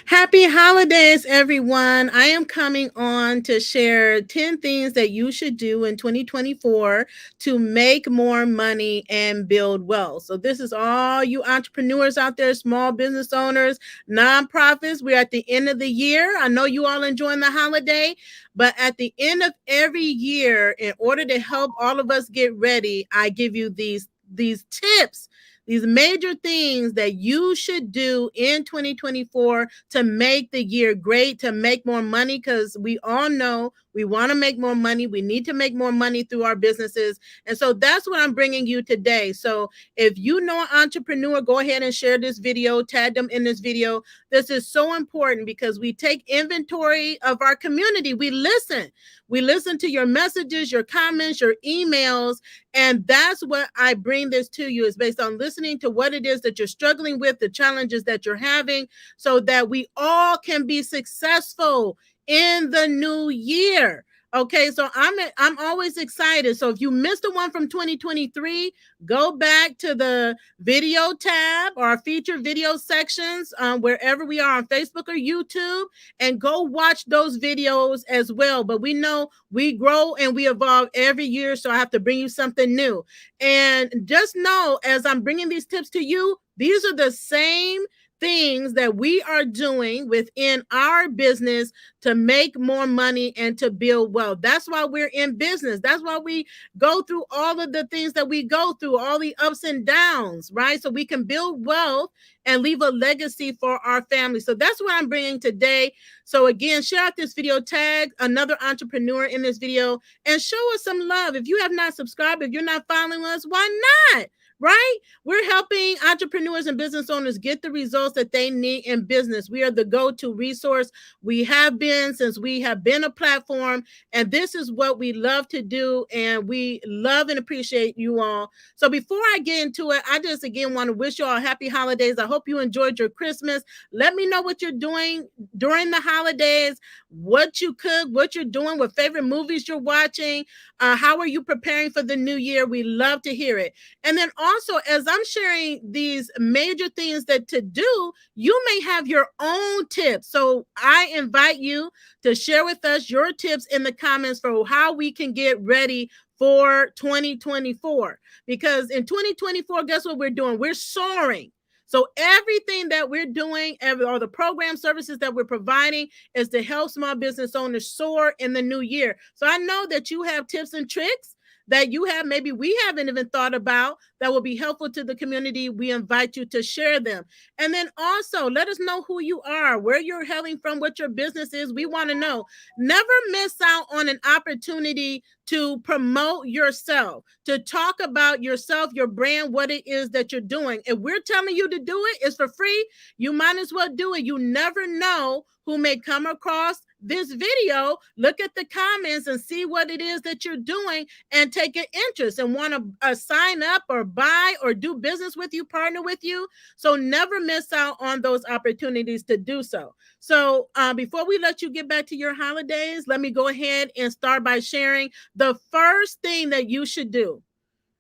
Happy holidays, everyone. I am coming on to share 10 things that you should do in 2024 to make more money and build wealth. So, this is all you entrepreneurs out there, small business owners, nonprofits. We're at the end of the year. I know you all enjoying the holiday, but at the end of every year, in order to help all of us get ready, I give you these tips, these major things that you should do in 2024 to make the year great, to make more money, because we all know we want to make more money. We need to make more money through our businesses. And so that's what I'm bringing you today. So if you know an entrepreneur, go ahead and share this video, tag them in this video. This is so important because we take inventory of our community. We listen. We listen to your messages, your comments, your emails, and that's what I bring this to you, is based on listening to what it is that you're struggling with, the challenges that you're having, so that we all can be successful in the new year. Okay, so I'm always excited. So if you missed the one from 2023, go back to the video tab or our featured video sections, wherever we are on Facebook or YouTube, and go watch those videos as well. But we know we grow and we evolve every year, so I have to bring you something new. And just know, as I'm bringing these tips to you, these are the same things that we are doing within our business to make more money and to build wealth. That's why we're in business. That's why we go through all of the things that we go through, all the ups and downs, right? So we can build wealth and leave a legacy for our family. So that's what I'm bringing today. So again, share out this video, tag another entrepreneur in this video, and show us some love. If you have not subscribed, if you're not following us, why not? Right? We're helping entrepreneurs and business owners get the results that they need in business. We are the go-to resource. We have been since we have been a platform, and this is what we love to do, and we love and appreciate you all. So before I get into it, I just again want to wish you all happy holidays. I hope you enjoyed your Christmas. Let me know what you're doing during the holidays, what you cook, what you're doing, what favorite movies you're watching. How are you preparing for the new year? We love to hear it. And then also, as I'm sharing these major things that to do, you may have your own tips. So I invite you to share with us your tips in the comments for how we can get ready for 2024. Because in 2024, guess what we're doing? We're soaring. So everything that we're doing, all the program services that we're providing, is to help small business owners soar in the new year. So I know that you have tips and tricks that you have, maybe we haven't even thought about, that will be helpful to the community. We invite you to share them. And then also let us know who you are, where you're hailing from, what your business is. We want to know. Never miss out on an opportunity to promote yourself, to talk about yourself, your brand, what it is that you're doing. If we're telling you to do it, it's for free, you might as well do it. You never know who may come across this video, look at the comments and see what it is that you're doing, and take an interest and want to sign up or buy or do business with you, partner with you. So never miss out on those opportunities to do so. So before we let you get back to your holidays, let me go ahead and start by sharing the first thing that you should do.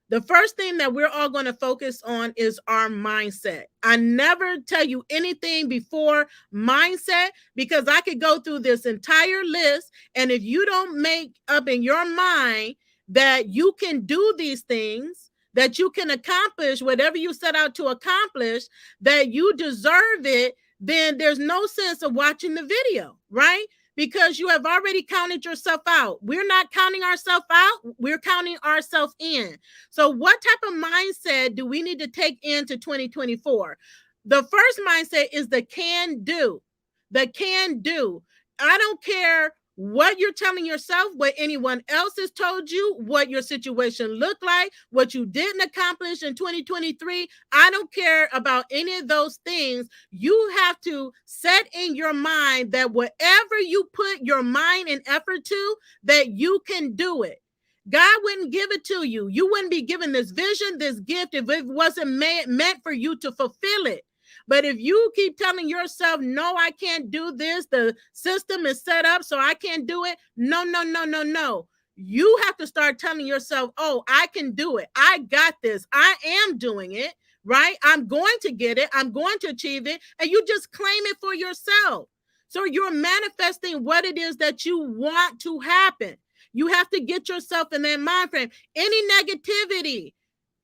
The first thing that we're all going to focus on is our mindset. I never tell you anything before mindset, because I could go through this entire list, and if you don't make up in your mind that you can do these things, that you can accomplish whatever you set out to accomplish, that you deserve it, then there's no sense of watching the video, right? Because you have already counted yourself out. We're not counting ourselves out, we're counting ourselves in. So what type of mindset do we need to take into 2024? The first mindset is the can do. The can do. I don't care what you're telling yourself, what anyone else has told you, what your situation looked like, what you didn't accomplish in 2023. I don't care about any of those things. You have to set in your mind that whatever you put your mind and effort to, that you can do it. God wouldn't give it to you. You wouldn't be given this vision, this gift, if it wasn't meant for you to fulfill it. But if you keep telling yourself, no, I can't do this, the system is set up so I can't do it. No, no, no, no, no. You have to start telling yourself, oh, I can do it. I got this. I am doing it, right? I'm going to get it. I'm going to achieve it. And you just claim it for yourself. So you're manifesting what it is that you want to happen. You have to get yourself in that mind frame. Any negativity,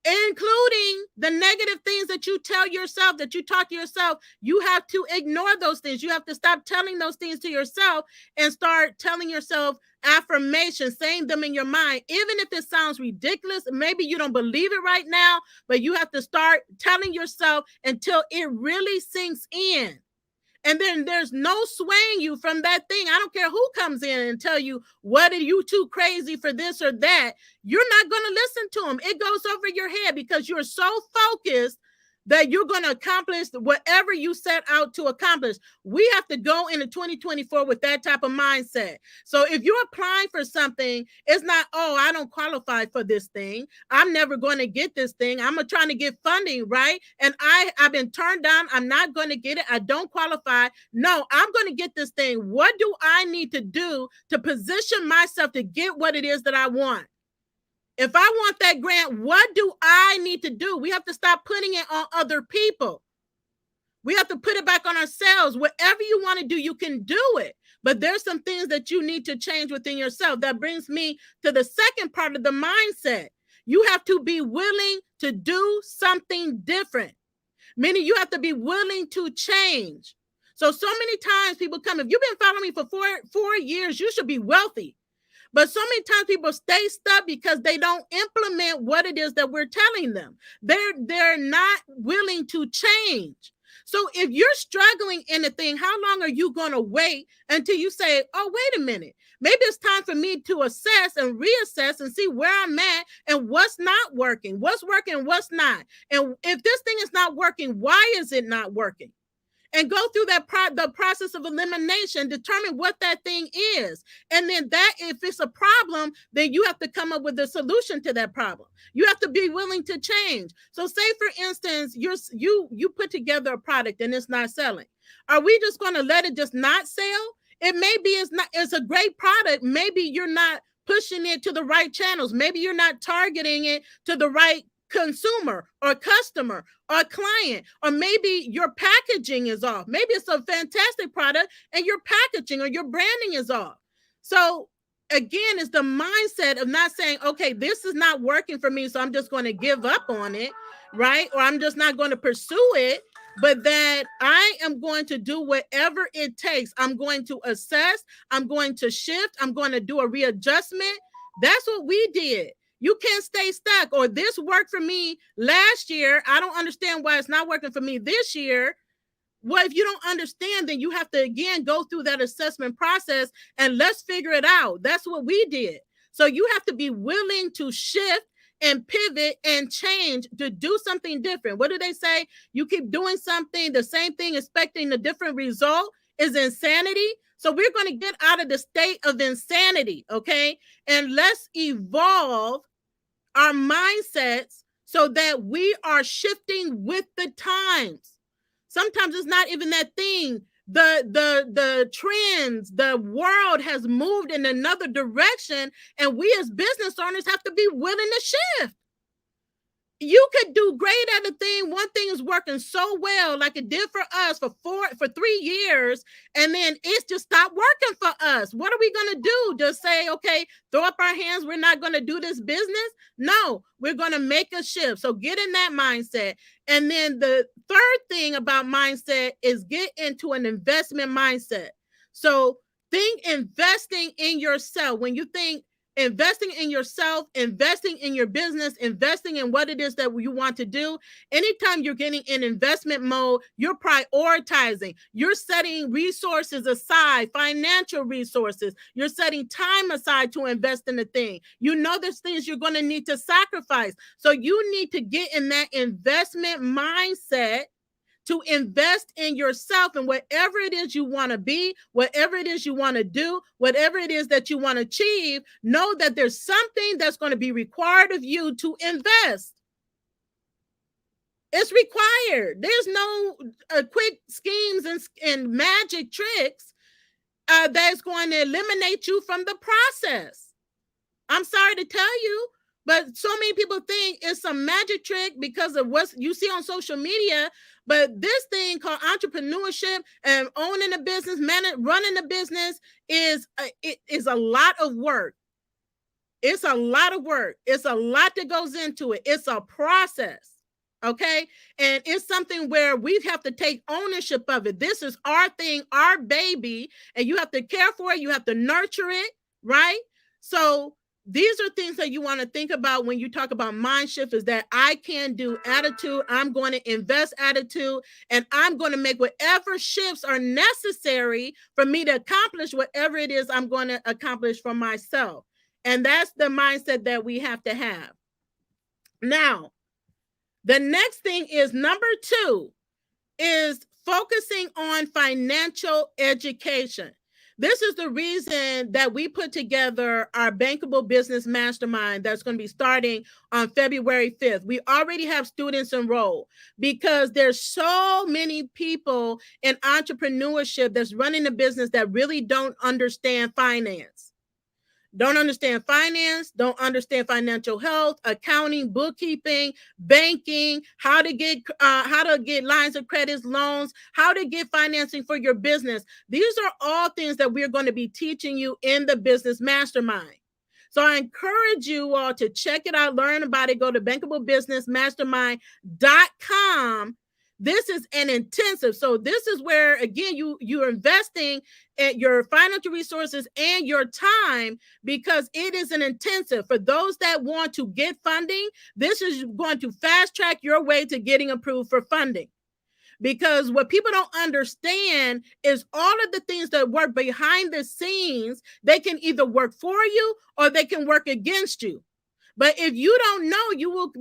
including the negative things that you tell yourself, that you talk to yourself, you have to ignore those things. You have to stop telling those things to yourself and start telling yourself affirmations, saying them in your mind, even if it sounds ridiculous. Maybe you don't believe it right now, but you have to start telling yourself until it really sinks in. And then there's no swaying you from that thing. I don't care who comes in and tell you, what are you too crazy for this or that? You're not going to listen to them. It goes over your head because you're so focused that you're going to accomplish whatever you set out to accomplish. We have to go into 2024 with that type of mindset. So if you're applying for something, it's not, oh, I don't qualify for this thing. I'm never going to get this thing. I'm trying to get funding, right? And I've been turned down. I'm not going to get it. I don't qualify. No, I'm going to get this thing. What do I need to do to position myself to get what it is that I want? If I want that grant, what do I need to do? We have to stop putting it on other people. We have to put it back on ourselves. Whatever you want to do, you can do it. But there's some things that you need to change within yourself. That brings me to the second part of the mindset. You have to be willing to do something different. Meaning you have to be willing to change. So many times people come, if you've been following me for four years, you should be wealthy. But so many times people stay stuck because they don't implement what it is that we're telling them. They're not willing to change. So if you're struggling in a thing, how long are you going to wait until you say, oh, wait a minute, maybe it's time for me to assess and reassess and see where I'm at and what's not working, what's working, what's not. And if this thing is not working, why is it not working? And go through the process of elimination, determine what that thing is. And then that, if it's a problem, then you have to come up with a solution to that problem. You have to be willing to change. So say, for instance, you put together a product and it's not selling. Are we just going to let it just not sell? It may be it's a great product. Maybe you're not pushing it to the right channels. Maybe you're not targeting it to the right consumer or customer or client, or maybe your packaging is off. Maybe it's a fantastic product and your packaging or your branding is off. So again, it's the mindset of not saying, okay, this is not working for me, so I'm just going to give up on it, right? Or I'm just not going to pursue it, but that I am going to do whatever it takes. I'm going to assess, I'm going to shift, I'm going to do a readjustment. That's what we did. You can't stay stuck, or this worked for me last year. I don't understand why it's not working for me this year. Well, if you don't understand, then you have to, again, go through that assessment process and let's figure it out. That's what we did. So you have to be willing to shift and pivot and change to do something different. What do they say? You keep doing something, the same thing, expecting a different result is insanity. So we're going to get out of the state of insanity, okay? And let's evolve our mindsets so that we are shifting with the times. Sometimes it's not even that thing. The trends, the world has moved in another direction, and we as business owners have to be willing to shift. You could do great at a thing. One thing is working so well, like it did for us for 3 years, and then it's just stopped working for us. What are we going to do? Just say, okay, throw up our hands. We're not going to do this business. No, we're going to make a shift. So get in that mindset. And then the third thing about mindset is get into an investment mindset. So think investing in yourself. When you think investing in yourself, investing in your business, investing in what it is that you want to do. Anytime you're getting in investment mode, you're prioritizing. You're setting resources aside, financial resources. You're setting time aside to invest in the thing. You know there's things you're going to need to sacrifice. So you need to get in that investment mindset to invest in yourself and whatever it is you want to be, whatever it is you want to do, whatever it is that you want to achieve. Know that there's something that's going to be required of you to invest. It's required. There's no quick schemes and magic tricks that's going to eliminate you from the process. I'm sorry to tell you, But so many people think it's some magic trick because of what you see on social media. But this thing called entrepreneurship and owning a business, running a business it is a lot of work. It's a lot of work. It's a lot that goes into it. It's a process. Okay. And it's something where we have to take ownership of it. This is our thing, our baby, and you have to care for it. You have to nurture it. Right. So these are things that you want to think about when you talk about mind shift, is that I can do attitude. I'm going to invest attitude, and I'm going to make whatever shifts are necessary for me to accomplish whatever it is I'm going to accomplish for myself. And that's the mindset that we have to have. Now, the next thing is number 2 is focusing on financial education. This is the reason that we put together our Bankable Business Mastermind that's going to be starting on February 5th. We already have students enrolled because there's so many people in entrepreneurship that's running a business that really don't understand finance. Don't understand finance, don't understand financial health, accounting, bookkeeping, banking, how to get lines of credits, loans, how to get financing for your business. These are all things that we're going to be teaching you in the Business Mastermind. So I encourage you all to check it out, learn about it, go to bankablebusinessmastermind.com. This is an intensive. So this is where, again, you're investing at your financial resources and your time, because it is an intensive. For those that want to get funding, this is going to fast track your way to getting approved for funding. Because what people don't understand is all of the things that work behind the scenes, they can either work for you or they can work against you. But if you don't know, you will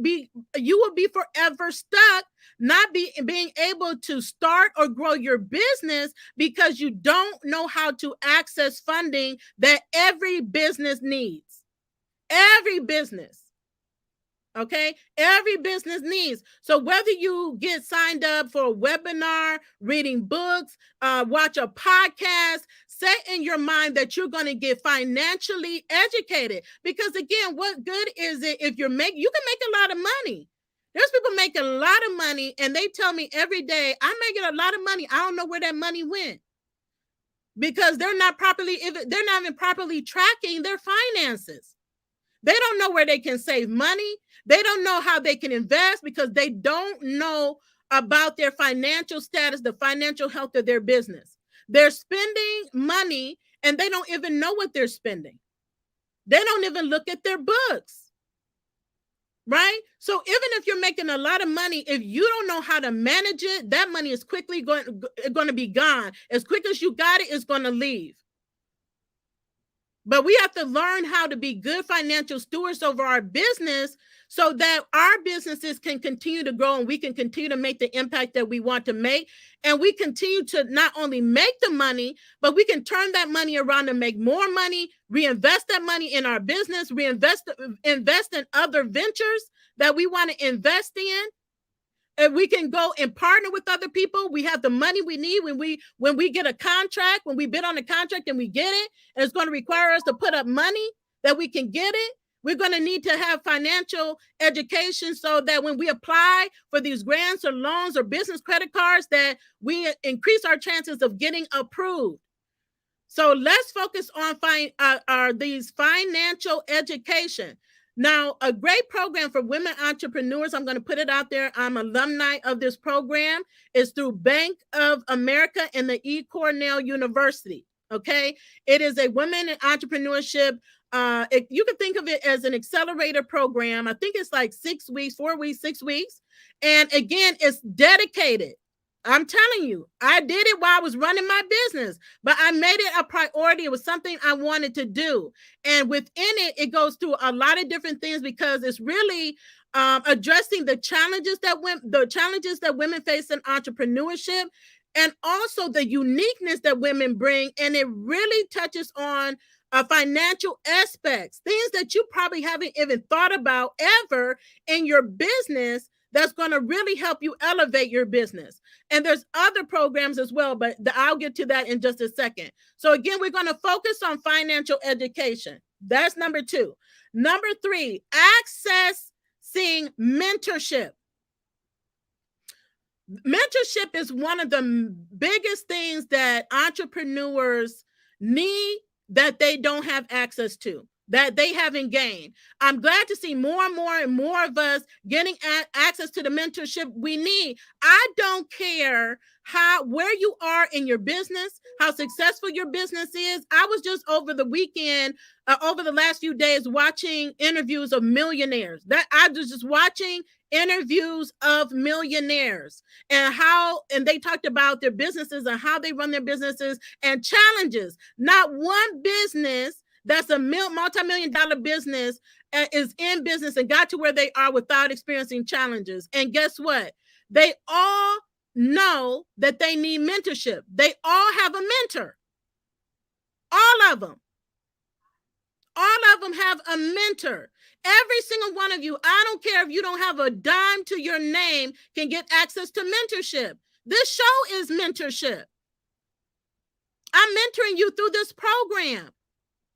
be forever stuck, not being able to start or grow your business, because you don't know how to access funding that every business needs. Every business. Okay, every business needs. So whether you get signed up for a webinar, reading books, watch a podcast, set in your mind that you're going to get financially educated. Because again, what good is it if you can make a lot of money? There's people making a lot of money, and they tell me every day, I'm making a lot of money. I don't know where that money went, because they're not even properly tracking their finances. They don't know where they can save money. They don't know how they can invest, because they don't know about their financial status, the financial health of their business. They're spending money and they don't even know what they're spending. They don't even look at their books. Right? So even if you're making a lot of money, if you don't know how to manage it, that money is quickly going to be gone. As quick as you got it, it's going to leave. But we have to learn how to be good financial stewards over our business, so that our businesses can continue to grow and we can continue to make the impact that we want to make. And we continue to not only make the money, but we can turn that money around and make more money, reinvest that money in our business, invest in other ventures that we want to invest in. And we can go and partner with other people. We have the money we need when we get a contract, when we bid on a contract and we get it, and it's going to require us to put up money that we can get it. We're going to need to have financial education, so that when we apply for these grants or loans or business credit cards, that we increase our chances of getting approved. So let's focus on these financial education. Now, a great program for women entrepreneurs, I'm going to put it out there. I'm alumni of this program. It's through Bank of America and the Cornell University. Okay. It is a women in entrepreneurship. You can think of it as an accelerator program. I think it's like 6 weeks, 4 weeks, 6 weeks. And again, it's dedicated. I'm telling you, I did it while I was running my business, but I made it a priority. It was something I wanted to do. And within it, it goes through a lot of different things, because it's really addressing the challenges that women face in entrepreneurship, and also the uniqueness that women bring. And it really touches on financial aspects, things that you probably haven't even thought about ever in your business, that's going to really help you elevate your business. And there's other programs as well, but I'll get to that in just a second. So again, we're going to focus on financial education. That's number 2. Number 3, accessing mentorship. Mentorship is one of the biggest things that entrepreneurs need that they don't have access to, that they haven't gained. I'm glad to see more and more of us getting access to the mentorship we need. I don't care where you are in your business, how successful your business is. I was just over the weekend, over the last few days, watching interviews of millionaires. That I was just watching interviews of millionaires and they talked about their businesses and how they run their businesses and challenges. Not one business that's a multi-million dollar business is in business and got to where they are without experiencing challenges. And guess what? They all know that they need mentorship. They all have a mentor. All of them. All of them have a mentor. Every single one of you, I don't care if you don't have a dime to your name, can get access to mentorship. This show is mentorship. I'm mentoring you through this program,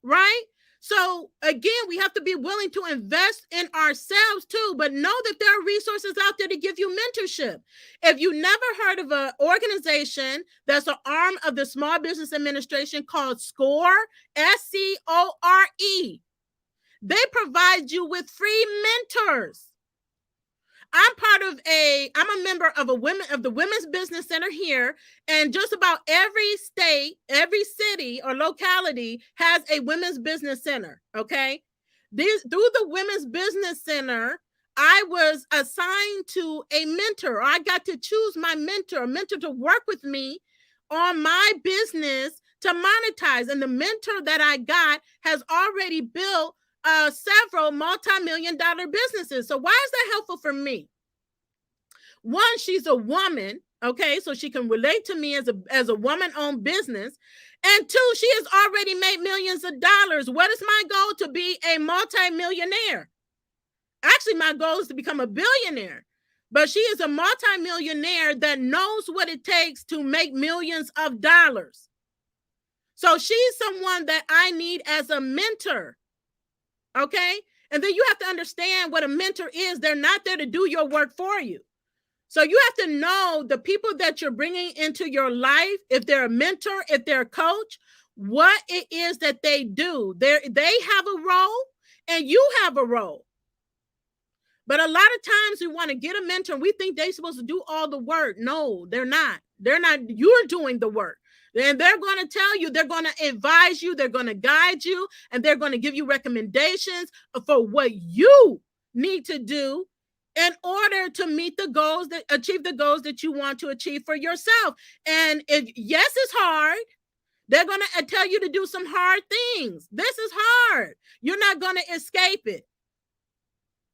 right? So again, we have to be willing to invest in ourselves too, but know that there are resources out there to give you mentorship. If you never heard of an organization that's an arm of the Small Business Administration called SCORE, SCORE, they provide you with free mentors. I'm a member of the Women's Business Center here, and just about every state, every city or locality has a Women's Business Center. Okay. Through the Women's Business Center, I was assigned to a mentor. I got to choose my mentor, a mentor to work with me on my business to monetize. And the mentor that I got has already built several multi-million dollar businesses. So why is that helpful for me? One, she's a woman, okay, so she can relate to me as a woman-owned business. And two, she has already made millions of dollars. What is my goal? To be a multi-millionaire. Actually, my goal is to become a billionaire. But she is a multi-millionaire that knows what it takes to make millions of dollars. So she's someone that I need as a mentor. Okay. And then you have to understand what a mentor is. They're not there to do your work for you. So you have to know the people that you're bringing into your life, if they're a mentor, if they're a coach, what it is that they do. They have a role and you have a role. But a lot of times we want to get a mentor and we think they're supposed to do all the work. No, they're not. They're not. You're doing the work. And they're going to tell you, they're going to advise you, they're going to guide you, and they're going to give you recommendations for what you need to do in order to achieve the goals that you want to achieve for yourself. And if yes, it's hard, they're going to tell you to do some hard things. This is hard. You're not going to escape it.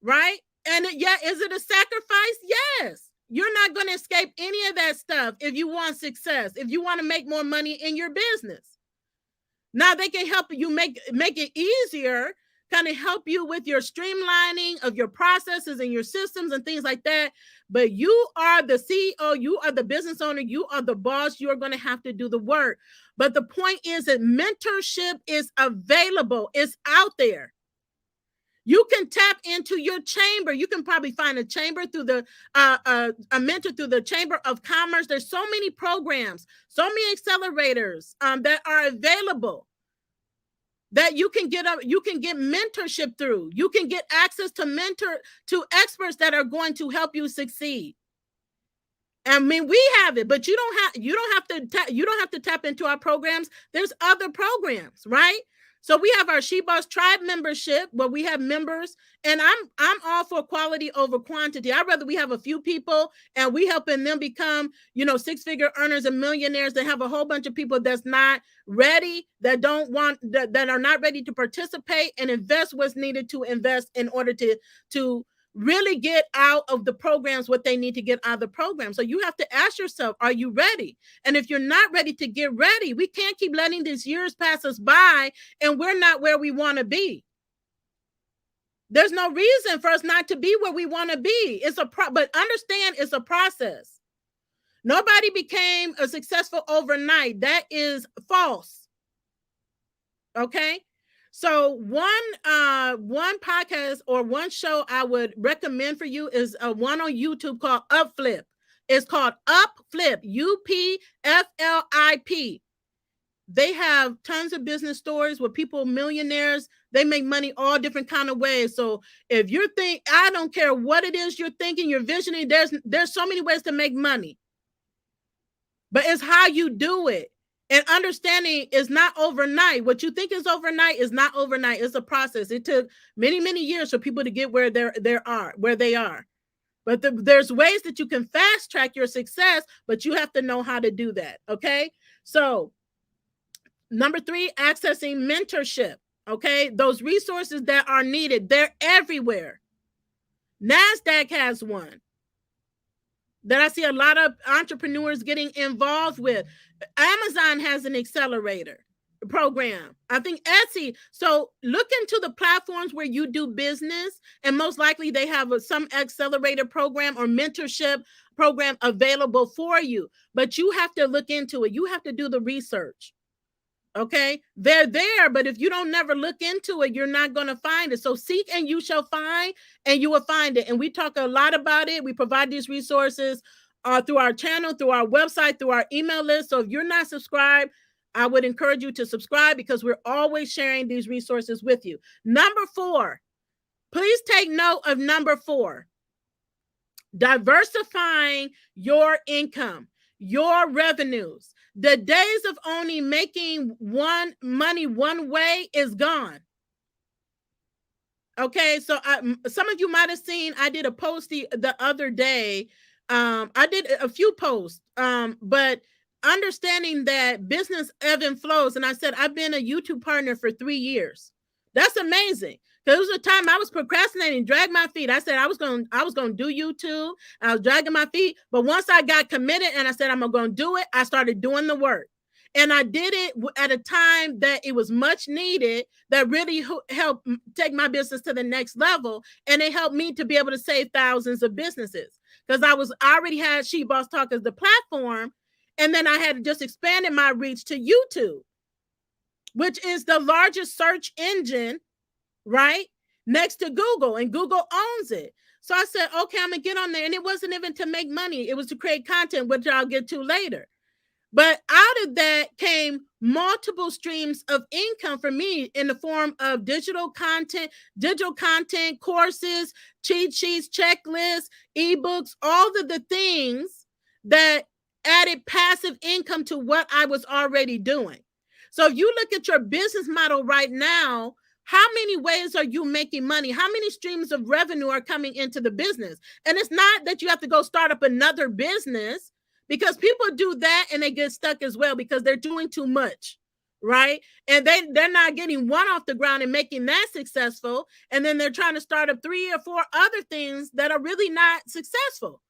Right? And is it a sacrifice? Yes. You're not going to escape any of that stuff if you want success, if you want to make more money in your business. Now they can help you make it easier, kind of help you with your streamlining of your processes and your systems and things like that. But you are the CEO, you are the business owner, you are the boss, you're going to have to do the work. But the point is that mentorship is available. It's out there. You can tap into your chamber. You can probably find a chamber through a mentor through the Chamber of Commerce. There's so many programs, so many accelerators that are available that you can get mentorship through. You can get access to experts that are going to help you succeed. I mean, we have it, but you don't have to tap into our programs. There's other programs, right? So we have our She Boss Tribe membership where we have members, and I'm all for quality over quantity. I'd rather we have a few people and we helping them become, six-figure earners and millionaires than have a whole bunch of people that's not ready, that are not ready to participate and invest what's needed to invest in order to really get out of the programs what they need to get out of the program. So you have to ask yourself, are you ready? And if you're not ready to get ready, we can't keep letting these years pass us by and we're not where we want to be. There's no reason for us not to be where we want to be. But understand it's a process. Nobody became a successful overnight. That is false. Okay? So one podcast or one show I would recommend for you is one on YouTube called Upflip. It's called Upflip, UPFLIP. They have tons of business stories where people, millionaires, they make money all different kind of ways. So if you're I don't care what it is you're thinking, you're visioning, there's so many ways to make money. But it's how you do it. And understanding is not overnight. What you think is overnight is not overnight. It's a process. It took many, many years for people to get where they are. But there's ways that you can fast track your success, but you have to know how to do that. Okay. So number 3, accessing mentorship. Okay. Those resources that are needed, they're everywhere. NASDAQ has one that I see a lot of entrepreneurs getting involved with. Amazon has an accelerator program. I think Etsy. So look into the platforms where you do business, and most likely they have some accelerator program or mentorship program available for you. But you have to look into it. You have to do the research. Okay, they're there, but if you don't never look into it, you're not going to find it. So seek and you shall find, and you will find it. And we talk a lot about it. We provide these resources through our channel, through our website, through our email list. So if you're not subscribed, I would encourage you to subscribe, because we're always sharing these resources with you. Number 4, please take note of number 4, diversifying your income, your revenues. The days of only making money one way is gone. Okay, so some of you might have seen I did a post the other day. I did a few posts, but understanding that business ebb and flows. And I said, I've been a YouTube partner for 3 years. That's amazing. There was a time I was procrastinating, dragged my feet. I said I was going to do YouTube. I was dragging my feet. But once I got committed and I said I'm going to do it, I started doing the work. And I did it at a time that it was much needed, that really helped take my business to the next level. And it helped me to be able to save thousands of businesses, because I already had She Boss Talk as the platform. And then I had just expanded my reach to YouTube, which is the largest search engine, right, next to Google, and Google owns it. So I said, okay, I'm gonna get on there. And it wasn't even to make money. It was to create content, which I'll get to later. But out of that came multiple streams of income for me in the form of digital content, courses, cheat sheets, checklists, ebooks, all of the things that added passive income to what I was already doing. So if you look at your business model right now, how many ways are you making money? How many streams of revenue are coming into the business? And it's not that you have to go start up another business, because people do that and they get stuck as well because they're doing too much, right? And they're not getting one off the ground and making that successful. And then they're trying to start up 3 or 4 other things that are really not successful,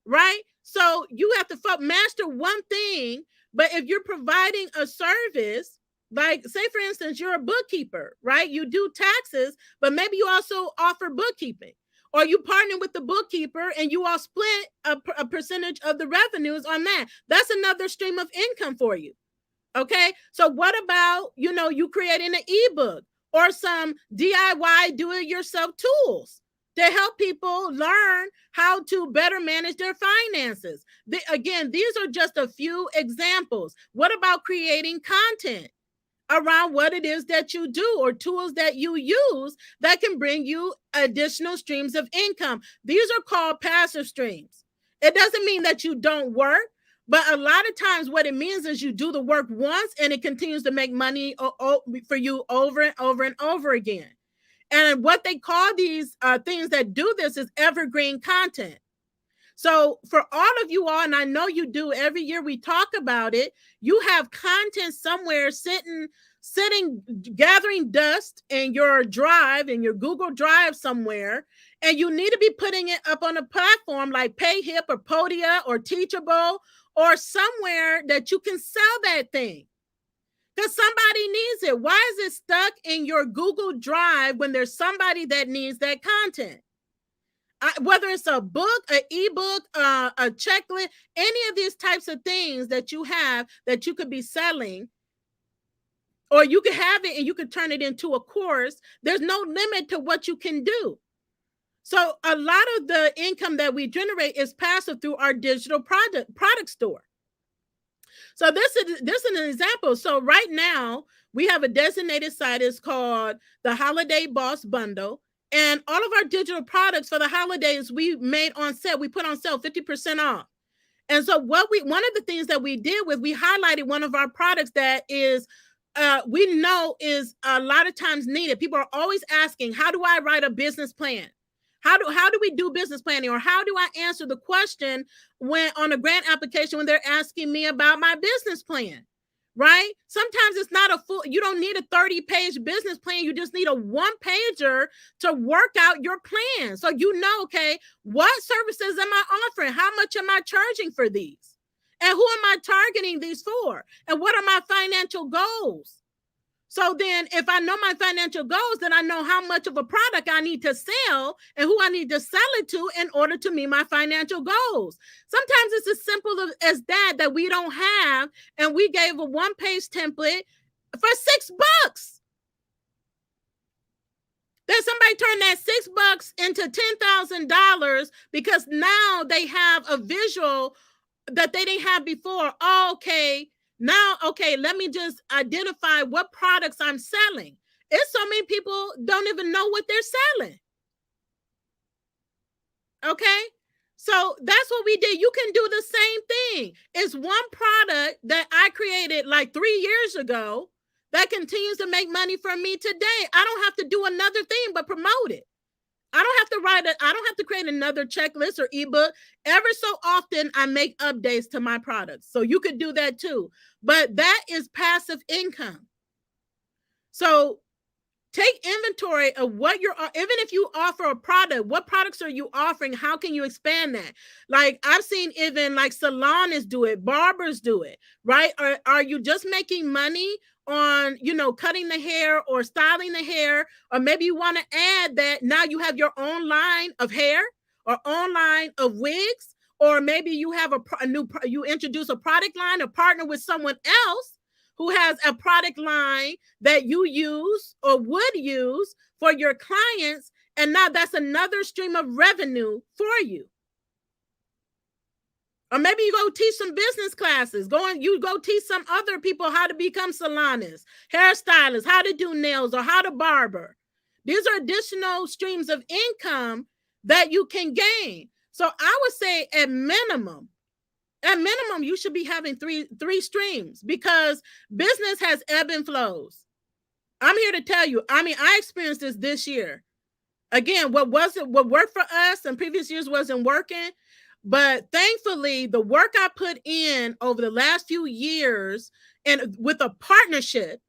right? So you have to master one thing. But if you're providing a service, like say, for instance, you're a bookkeeper, right? You do taxes, but maybe you also offer bookkeeping. Or you partner with the bookkeeper and you all split a percentage of the revenues on that. That's another stream of income for you. Okay. So what about, you creating an ebook or some DIY do-it-yourself tools to help people learn how to better manage their finances? Again, these are just a few examples. What about creating content around what it is that you do, or tools that you use that can bring you additional streams of income? These are called passive streams. It doesn't mean that you don't work, but a lot of times what it means is you do the work once and it continues to make money for you over and over and over again. And what they call these things that do this is evergreen content. So for all of you all, and I know you do, every year we talk about it, you have content somewhere sitting, gathering dust in your drive, in your Google Drive somewhere, and you need to be putting it up on a platform like PayHip or Podia or Teachable, or somewhere that you can sell that thing, because somebody needs it. Why is it stuck in your Google Drive when there's somebody that needs that content? Whether it's a book, an ebook, a checklist, any of these types of things that you have that you could be selling, Or you can have it and you can turn it into a course. There's no limit to what you can do. So a lot of the income that we generate is passive through our digital product store. So this is an example. So right now we have a designated site. It's called the Holiday Boss Bundle. And all of our digital products for the holidays we made on sale. We put on sale 50% off. And so one of the things that we did was we highlighted one of our products that is we know is a lot of times needed. People are always asking, how do I write a business plan? How do we do business planning? Or how do I answer the question when on a grant application when they're asking me about my business plan? Right? Sometimes it's not you don't need a 30-page business plan. You just need a one-pager to work out your plan. So you know, okay, what services am I offering? How much am I charging for these? And who am I targeting these for? And what are my financial goals? So then if I know my financial goals, then I know how much of a product I need to sell and who I need to sell it to in order to meet my financial goals. Sometimes it's as simple as that we don't have, and we gave a one-page template for $6. Then somebody turned that $6 into $10,000 because now they have a visual that they didn't have before. Oh, okay. Now, okay, let me just identify what products I'm selling. It's so many people don't even know what they're selling. Okay, so that's what we did. You can do the same thing. It's one product that I created like 3 years ago that continues to make money for me today. I don't have to do another thing but promote it. I don't have to create another checklist or ebook. Ever so often, I make updates to my products. So you could do that too. But that is passive income. So take inventory of what you're, even if you offer a product, what products are you offering? How can you expand that? Like I've seen even like salons do it, barbers do it, right? Are you just making money on, cutting the hair or styling the hair? Or maybe you want to add that now you have your own line of hair or own line of wigs, or maybe you have you introduce a product line or partner with someone else who has a product line that you use or would use for your clients. And now that's another stream of revenue for you. Or maybe you go teach some business classes. You go teach some other people how to become salonists, hairstylists, how to do nails, or how to barber. These are additional streams of income that you can gain. So I would say at minimum, you should be having three streams, because business has ebb and flows. I'm here to tell you, I experienced this year. Again, what worked for us in previous years wasn't working. But thankfully, the work I put in over the last few years and with a partnership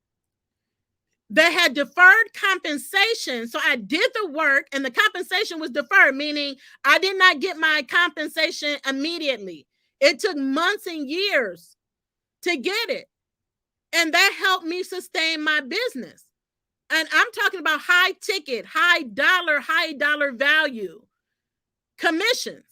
that had deferred compensation. So I did the work and the compensation was deferred, meaning I did not get my compensation immediately. It took months and years to get it. And that helped me sustain my business. And I'm talking about high ticket, high dollar value commissions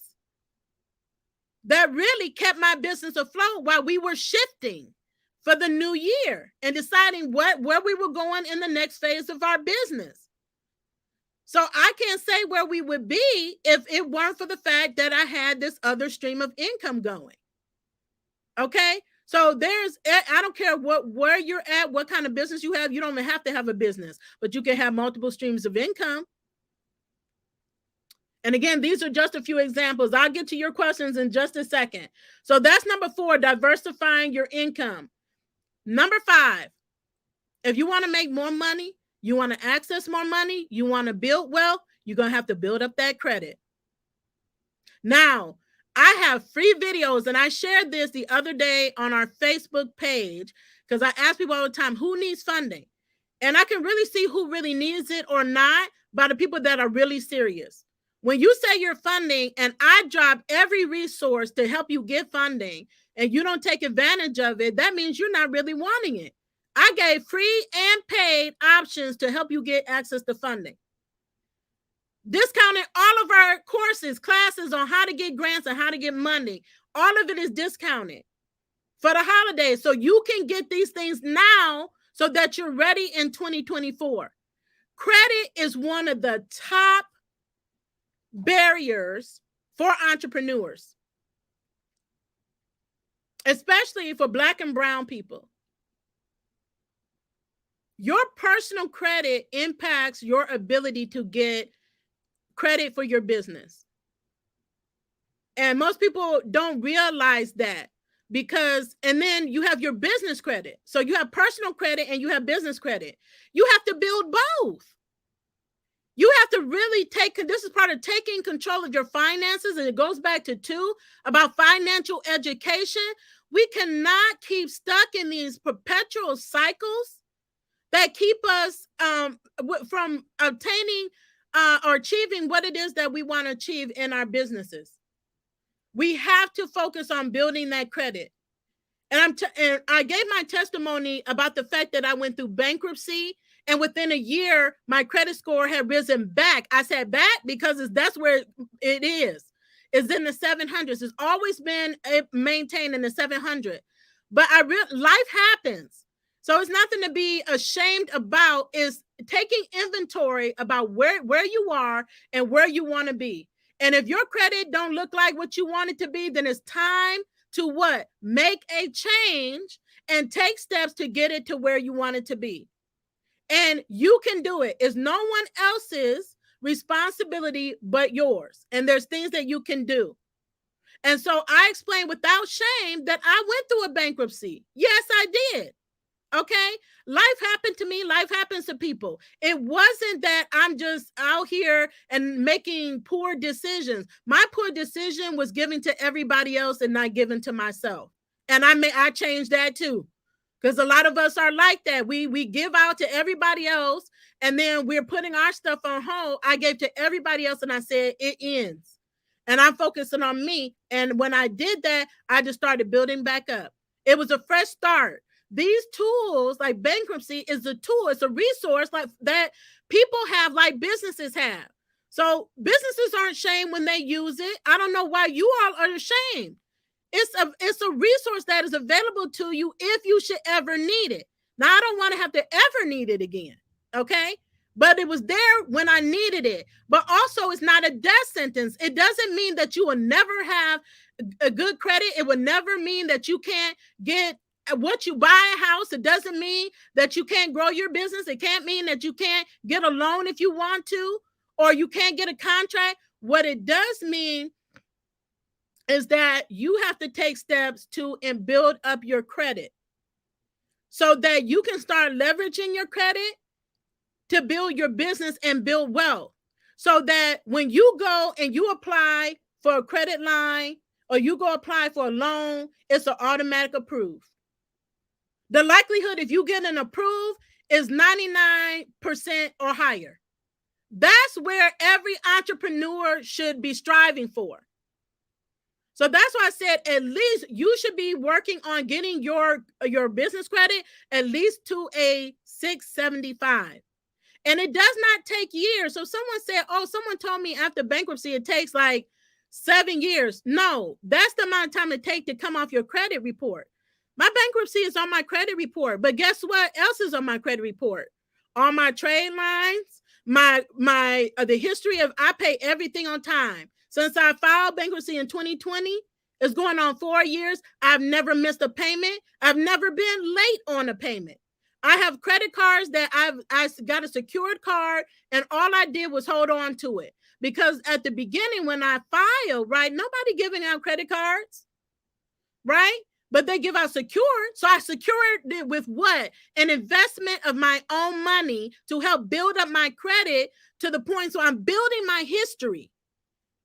that really kept my business afloat while we were shifting for the new year and deciding where we were going in the next phase of our business. So I can't say where we would be if it weren't for the fact that I had this other stream of income going. Okay. So I don't care where you're at, what kind of business you have. You don't even have to have a business, but you can have multiple streams of income. And again, these are just a few examples. I'll get to your questions in just a second. So that's number 4, diversifying your income. Number 5, if you want to make more money, you want to access more money, you want to build wealth, you're going to have to build up that credit. Now, I have free videos, and I shared this the other day on our Facebook page because I ask people all the time, who needs funding? And I can really see who really needs it or not by the people that are really serious. When you say you're funding and I drop every resource to help you get funding and you don't take advantage of it, that means you're not really wanting it. I gave free and paid options to help you get access to funding. Discounted all of our courses, classes on how to get grants and how to get money. All of it is discounted for the holidays. So you can get these things now so that you're ready in 2024. Credit is one of the top barriers for entrepreneurs, especially for Black and brown people. Your personal credit impacts your ability to get credit for your business. And most people don't realize that, because, and then you have your business credit. So you have personal credit and you have business credit. You have to build both. You have to really this is part of taking control of your finances. And it goes back to 2 about financial education. We cannot keep stuck in these perpetual cycles that keep us from obtaining or achieving what it is that we want to achieve in our businesses. We have to focus on building that credit. And I gave my testimony about the fact that I went through bankruptcy, and within a year, my credit score had risen back. I said back because that's where it is. It's in the 700s. It's always been maintained in the 700. But life happens. So it's nothing to be ashamed about. Is taking inventory about where you are and where you want to be. And if your credit don't look like what you want it to be, then it's time to what? Make a change and take steps to get it to where you want it to be. And you can do it. It's no one else's responsibility but yours. And there's things that you can do. And so I explained without shame that I went through a bankruptcy. Yes, I did. Okay. Life happened to me. Life happens to people. It wasn't that I'm just out here and making poor decisions. My poor decision was giving to everybody else and not giving to myself. And I changed that too. Because a lot of us are like that. We give out to everybody else, and then we're putting our stuff on hold. I gave to everybody else and I said, it ends. And I'm focusing on me. And when I did that, I just started building back up. It was a fresh start. These tools, like bankruptcy, is a tool. It's a resource like that people have, like businesses have. So businesses aren't ashamed when they use it. I don't know why you all are ashamed. It's a resource that is available to you if you should ever need it. Now, I don't want to have to ever need it again. Okay. But it was there when I needed it. But also, it's not a death sentence. It doesn't mean that you will never have a good credit. It will never mean that you can't get what you buy a house. It doesn't mean that you can't grow your business. It can't mean that you can't get a loan if you want to, or you can't get a contract. What it does mean is that you have to take steps to and build up your credit so that you can start leveraging your credit to build your business and build wealth. So that when you go and you apply for a credit line or you go apply for a loan, it's an automatic approved. The likelihood if you get an approved is 99% or higher. That's where every entrepreneur should be striving for. So that's why I said at least you should be working on getting your business credit at least to a 675. And it does not take years. So someone said, oh, someone told me after bankruptcy, it takes like 7 years. No, that's the amount of time it takes to come off your credit report. My bankruptcy is on my credit report. But guess what else is on my credit report? All my trade lines, the history of I pay everything on time. Since I filed bankruptcy in 2020, it's going on 4 years. I've never missed a payment. I've never been late on a payment. I have credit cards that I got a secured card, and all I did was hold on to it. Because at the beginning when I filed, right, nobody giving out credit cards, right? But they give out secured. So I secured it with what? An investment of my own money to help build up my credit to the point so I'm building my history.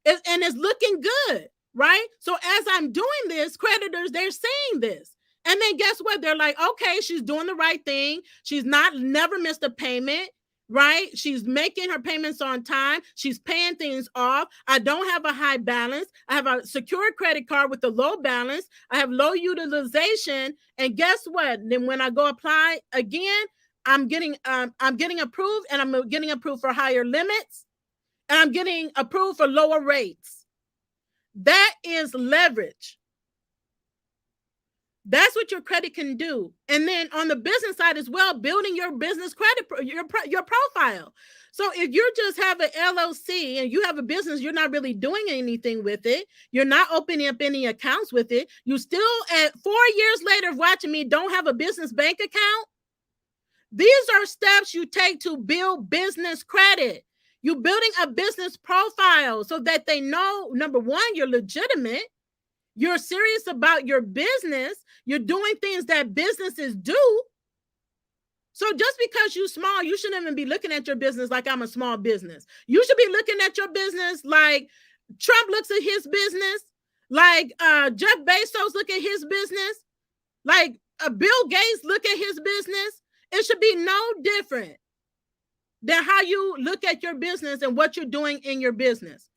And it's looking good, right? So as I'm doing this, creditors, they're seeing this. And then guess what? They're like, okay, she's doing the right thing. She's never missed a payment, right? She's making her payments on time. She's paying things off. I don't have a high balance. I have a secured credit card with a low balance. I have low utilization. And guess what? Then when I go apply again, I'm getting approved, and I'm getting approved for higher limits. And I'm getting approved for lower rates. That is leverage. That's what your credit can do. And then on the business side as well, building your business credit, your profile. So if you just have an LLC and you have a business, you're not really doing anything with it. You're not opening up any accounts with it. You still, at 4 years later of watching me, don't have a business bank account. These are steps you take to build business credit. You're building a business profile so that they know, number one, you're legitimate. You're serious about your business. You're doing things that businesses do. So just because you're small, you shouldn't even be looking at your business like I'm a small business. You should be looking at your business like Trump looks at his business, like Jeff Bezos look at his business, like Bill Gates look at his business. It should be no different than how you look at your business and what you're doing in your business.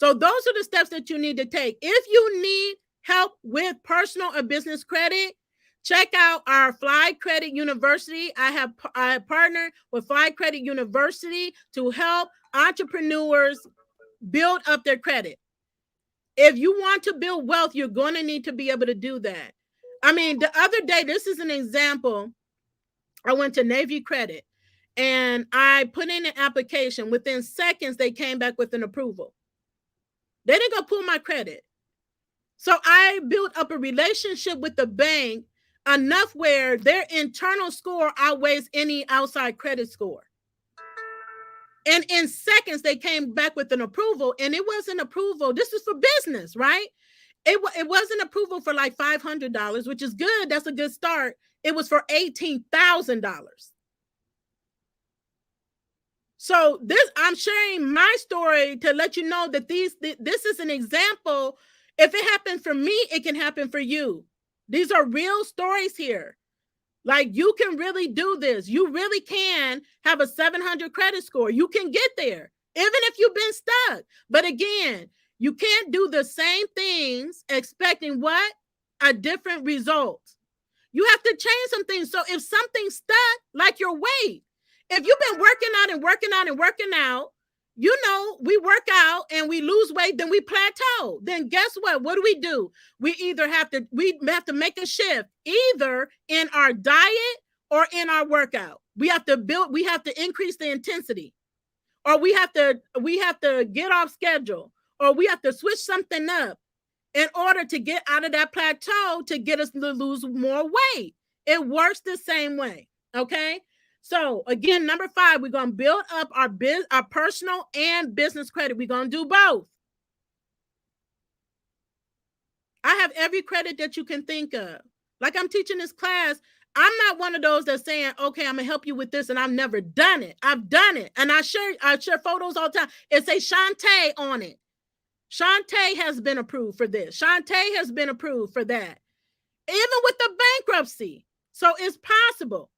So those are the steps that you need to take. If you need help with personal or business credit, check out our Fly Credit University. I have partnered with Fly Credit University to help entrepreneurs build up their credit. If you want to build wealth, you're going to need to be able to do that. I mean, the other day, this is an example. I went to Navy Credit and I put in an application. Within seconds, they came back with an approval. They didn't go pull my credit. So I built up a relationship with the bank enough where their internal score outweighs any outside credit score. And in seconds, they came back with an approval. And it wasn't approval. This is for business, right? It wasn't approval for like $500, which is good. That's a good start. It was for $18,000. So I'm sharing my story to let you know that this is an example. If it happened for me, it can happen for you. These are real stories here. Like, you can really do this. You really can have a 700 credit score. You can get there, even if you've been stuck. But again, you can't do the same things expecting what? A different result. You have to change some things. So if something's stuck, like your weight, if you've been working out and working out and working out, you know, we work out and we lose weight, then we plateau. Then guess what? What do? We have to make a shift either in our diet or in our workout. We have to increase the intensity, or we have to get off schedule, or we have to switch something up in order to get out of that plateau to get us to lose more weight. It works the same way. Okay. So again, number 5, we're going to build up our personal and business credit. We're going to do both. I have every credit that you can think of. Like, I'm teaching this class. I'm not one of those that's saying, okay, I'm going to help you with this, and I've never done it. I've done it. And I share photos all the time. It says Shantae on it. Shantae has been approved for this. Shantae has been approved for that. Even with the bankruptcy. So it's possible.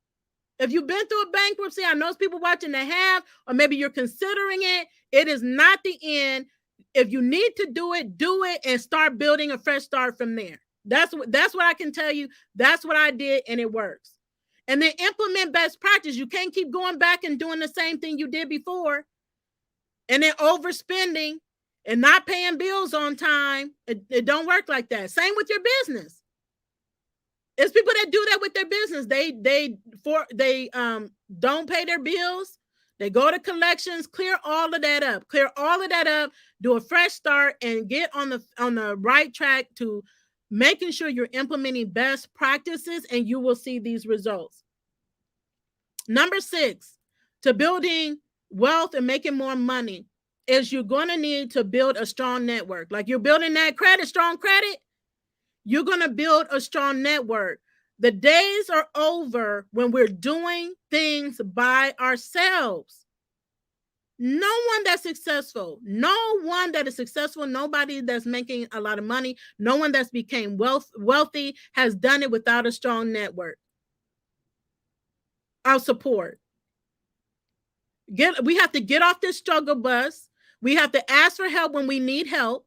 If you've been through a bankruptcy, I know there's people watching that have, or maybe you're considering it. It is not the end. If you need to do it and start building a fresh start from there. That's what I can tell you. That's what I did, and it works. And then implement best practice. You can't keep going back and doing the same thing you did before, and then overspending and not paying bills on time. It don't work like that. Same with your business. It's people that do that with their business. They don't pay their bills. They go to collections, clear all of that up, do a fresh start, and get on the right track to making sure you're implementing best practices, and you will see these results. Number 6, to building wealth and making more money, is you're going to need to build a strong network. Like, you're building that strong credit. You're going to build a strong network. The days are over when we're doing things by ourselves. No one that is successful, nobody that's making a lot of money, no one that's became wealthy has done it without a strong network of support. We have to get off this struggle bus. We have to ask for help when we need help,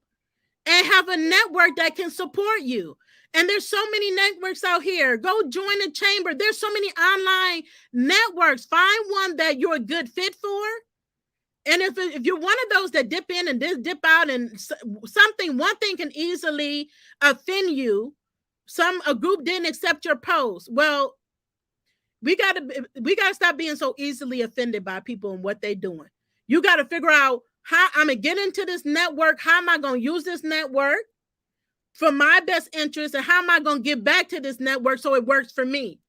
and have a network that can support you. And there's so many networks out here. Go join a chamber. There's so many online networks. Find one that you're a good fit for. And if you're one of those that dip in and dip out, and one thing can easily offend you, A group didn't accept your post. Well, we gotta stop being so easily offended by people and what they're doing. You got to figure out how I'm gonna get into this network. How am I gonna use this network for my best interest, and how am I gonna give back to this network so it works for me?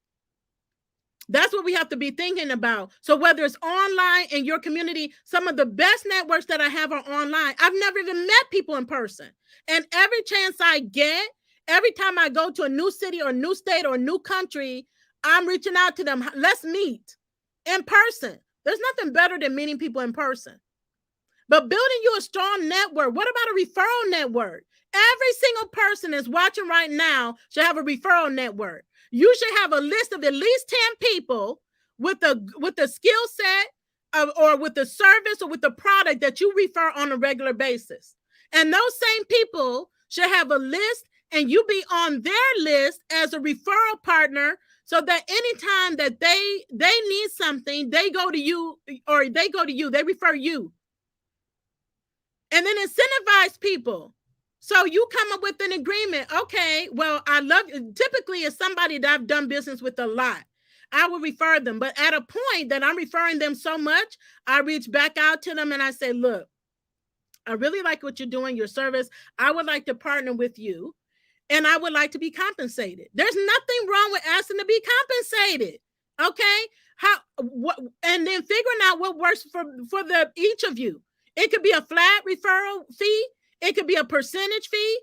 That's what we have to be thinking about. So whether it's online in your community, some of the best networks that I have are online. I've never even met people in person. And every chance I get, every time I go to a new city or new state or new country, I'm reaching out to them. Let's meet in person. There's nothing better than meeting people in person. But building you a strong network. What about a referral network? Every single person that's watching right now should have a referral network. You should have a list of at least 10 people with a skill set or with the service or with the product that you refer on a regular basis. And those same people should have a list, and you be on their list as a referral partner, so that anytime that they need something, they go to you, they refer you. And then incentivize people. So you come up with an agreement. Okay, well, typically it's somebody that I've done business with a lot. I will refer them. But at a point that I'm referring them so much, I reach back out to them and I say, look, I really like what you're doing, your service. I would like to partner with you, and I would like to be compensated. There's nothing wrong with asking to be compensated. Okay? And then figuring out what works for each of you. It could be a flat referral fee. It could be a percentage fee.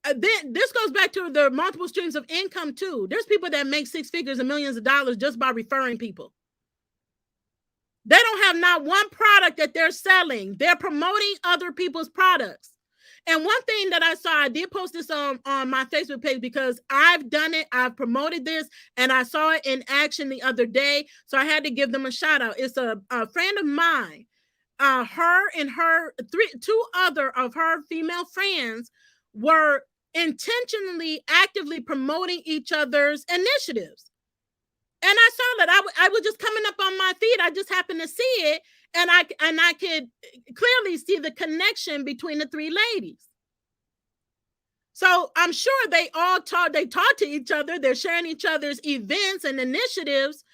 Then this goes back to the multiple streams of income too. There's people that make six figures and millions of dollars just by referring people. They don't have not one product that they're selling. They're promoting other people's products. And one thing that I saw, I did post this on my Facebook page because I've done it. I've promoted this, and I saw it in action the other day. So I had to give them a shout out. It's a friend of mine. Her and two other of her female friends were intentionally, actively promoting each other's initiatives. And I saw that I was just coming up on my feed. I just happened to see it, and I could clearly see the connection between the three ladies. So I'm sure they talk to each other. They're sharing each other's events and initiatives.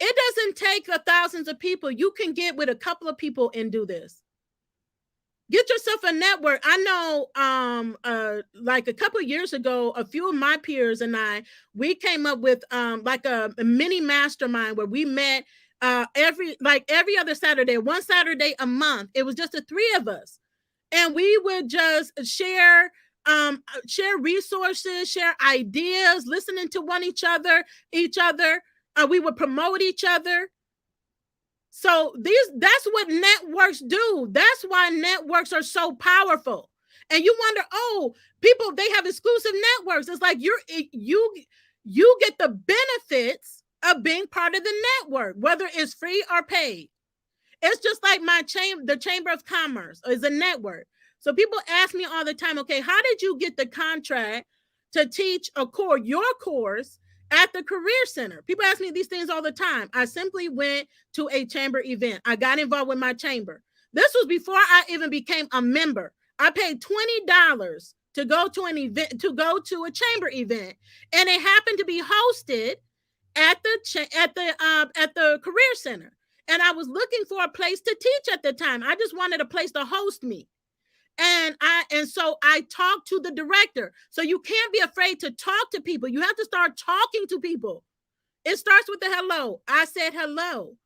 It doesn't take thousands of people. You can get with a couple of people and do this. Get yourself a network. I know like a couple of years ago, a few of my peers and we came up with like a mini mastermind where we met every other Saturday, one Saturday a month. It was just the three of us. And we would just share resources, share ideas, listening to each other. We would promote each other. So that's what networks do. That's why networks are so powerful. And you wonder, people, they have exclusive networks. It's like you get the benefits of being part of the network, whether it's free or paid. It's just like the Chamber of Commerce is a network. So people ask me all the time, okay, how did you get the contract to teach your course at the Career Center? People ask me these things all the time. I simply went to a chamber event. I got involved with my chamber. This was before I even became a member. I paid $20 to go to an event, to go to a chamber event, and it happened to be hosted at the Career Center. And I was looking for a place to teach at the time. I just wanted a place to host me. And so I talked to the director. So you can't be afraid to talk to people. You have to start talking to people. It starts with the hello. I said hello.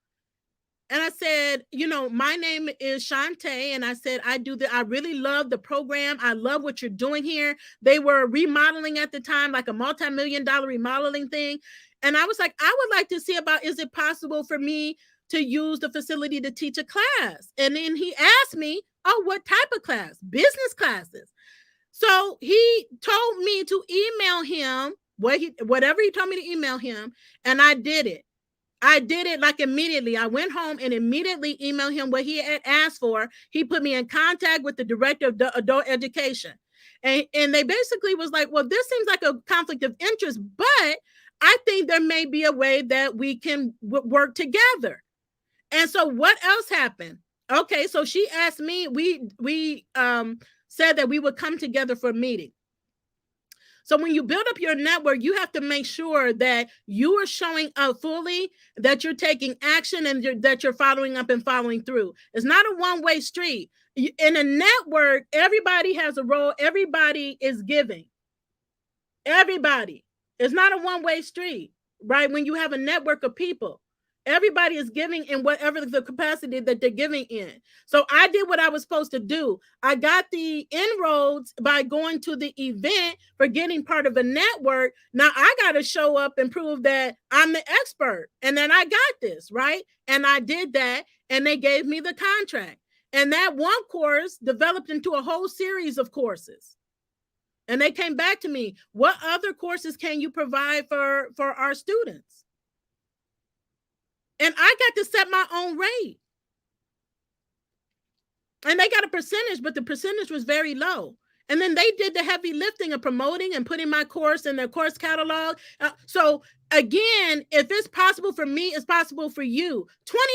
And I said, my name is Shantae. And I said, I really love the program. I love what you're doing here. They were remodeling at the time, like a multi-million-dollar remodeling thing. And I was like, I would like to see about, is it possible for me to use the facility to teach a class? And then he asked me, what type of class? Business classes. So he told me to email him whatever he told me to email him, and I did it. I did it like immediately. I went home and immediately emailed him what he had asked for. He put me in contact with the director of adult education. And they basically was like, well, this seems like a conflict of interest, but I think there may be a way that we can work together. And so what else happened? Okay, so she asked me, we said that we would come together for a meeting. So when you build up your network, you have to make sure that you are showing up fully, that you're taking action, and that you're following up and following through. It's not a one-way street. In a network, everybody has a role. Everybody is giving. Everybody. It's not a one-way street, right? When you have a network of people, everybody is giving in whatever the capacity that they're giving in. So I did what I was supposed to do. I got the inroads by going to the event for getting part of a network. Now I got to show up and prove that I'm the expert and then I got this, right? And I did that, and they gave me the contract. And that one course developed into a whole series of courses. And they came back to me, what other courses can you provide for our students? And I got to set my own rate. And they got a percentage, but the percentage was very low. And then they did the heavy lifting of promoting and putting my course in their course catalog. So again, if it's possible for me, it's possible for you.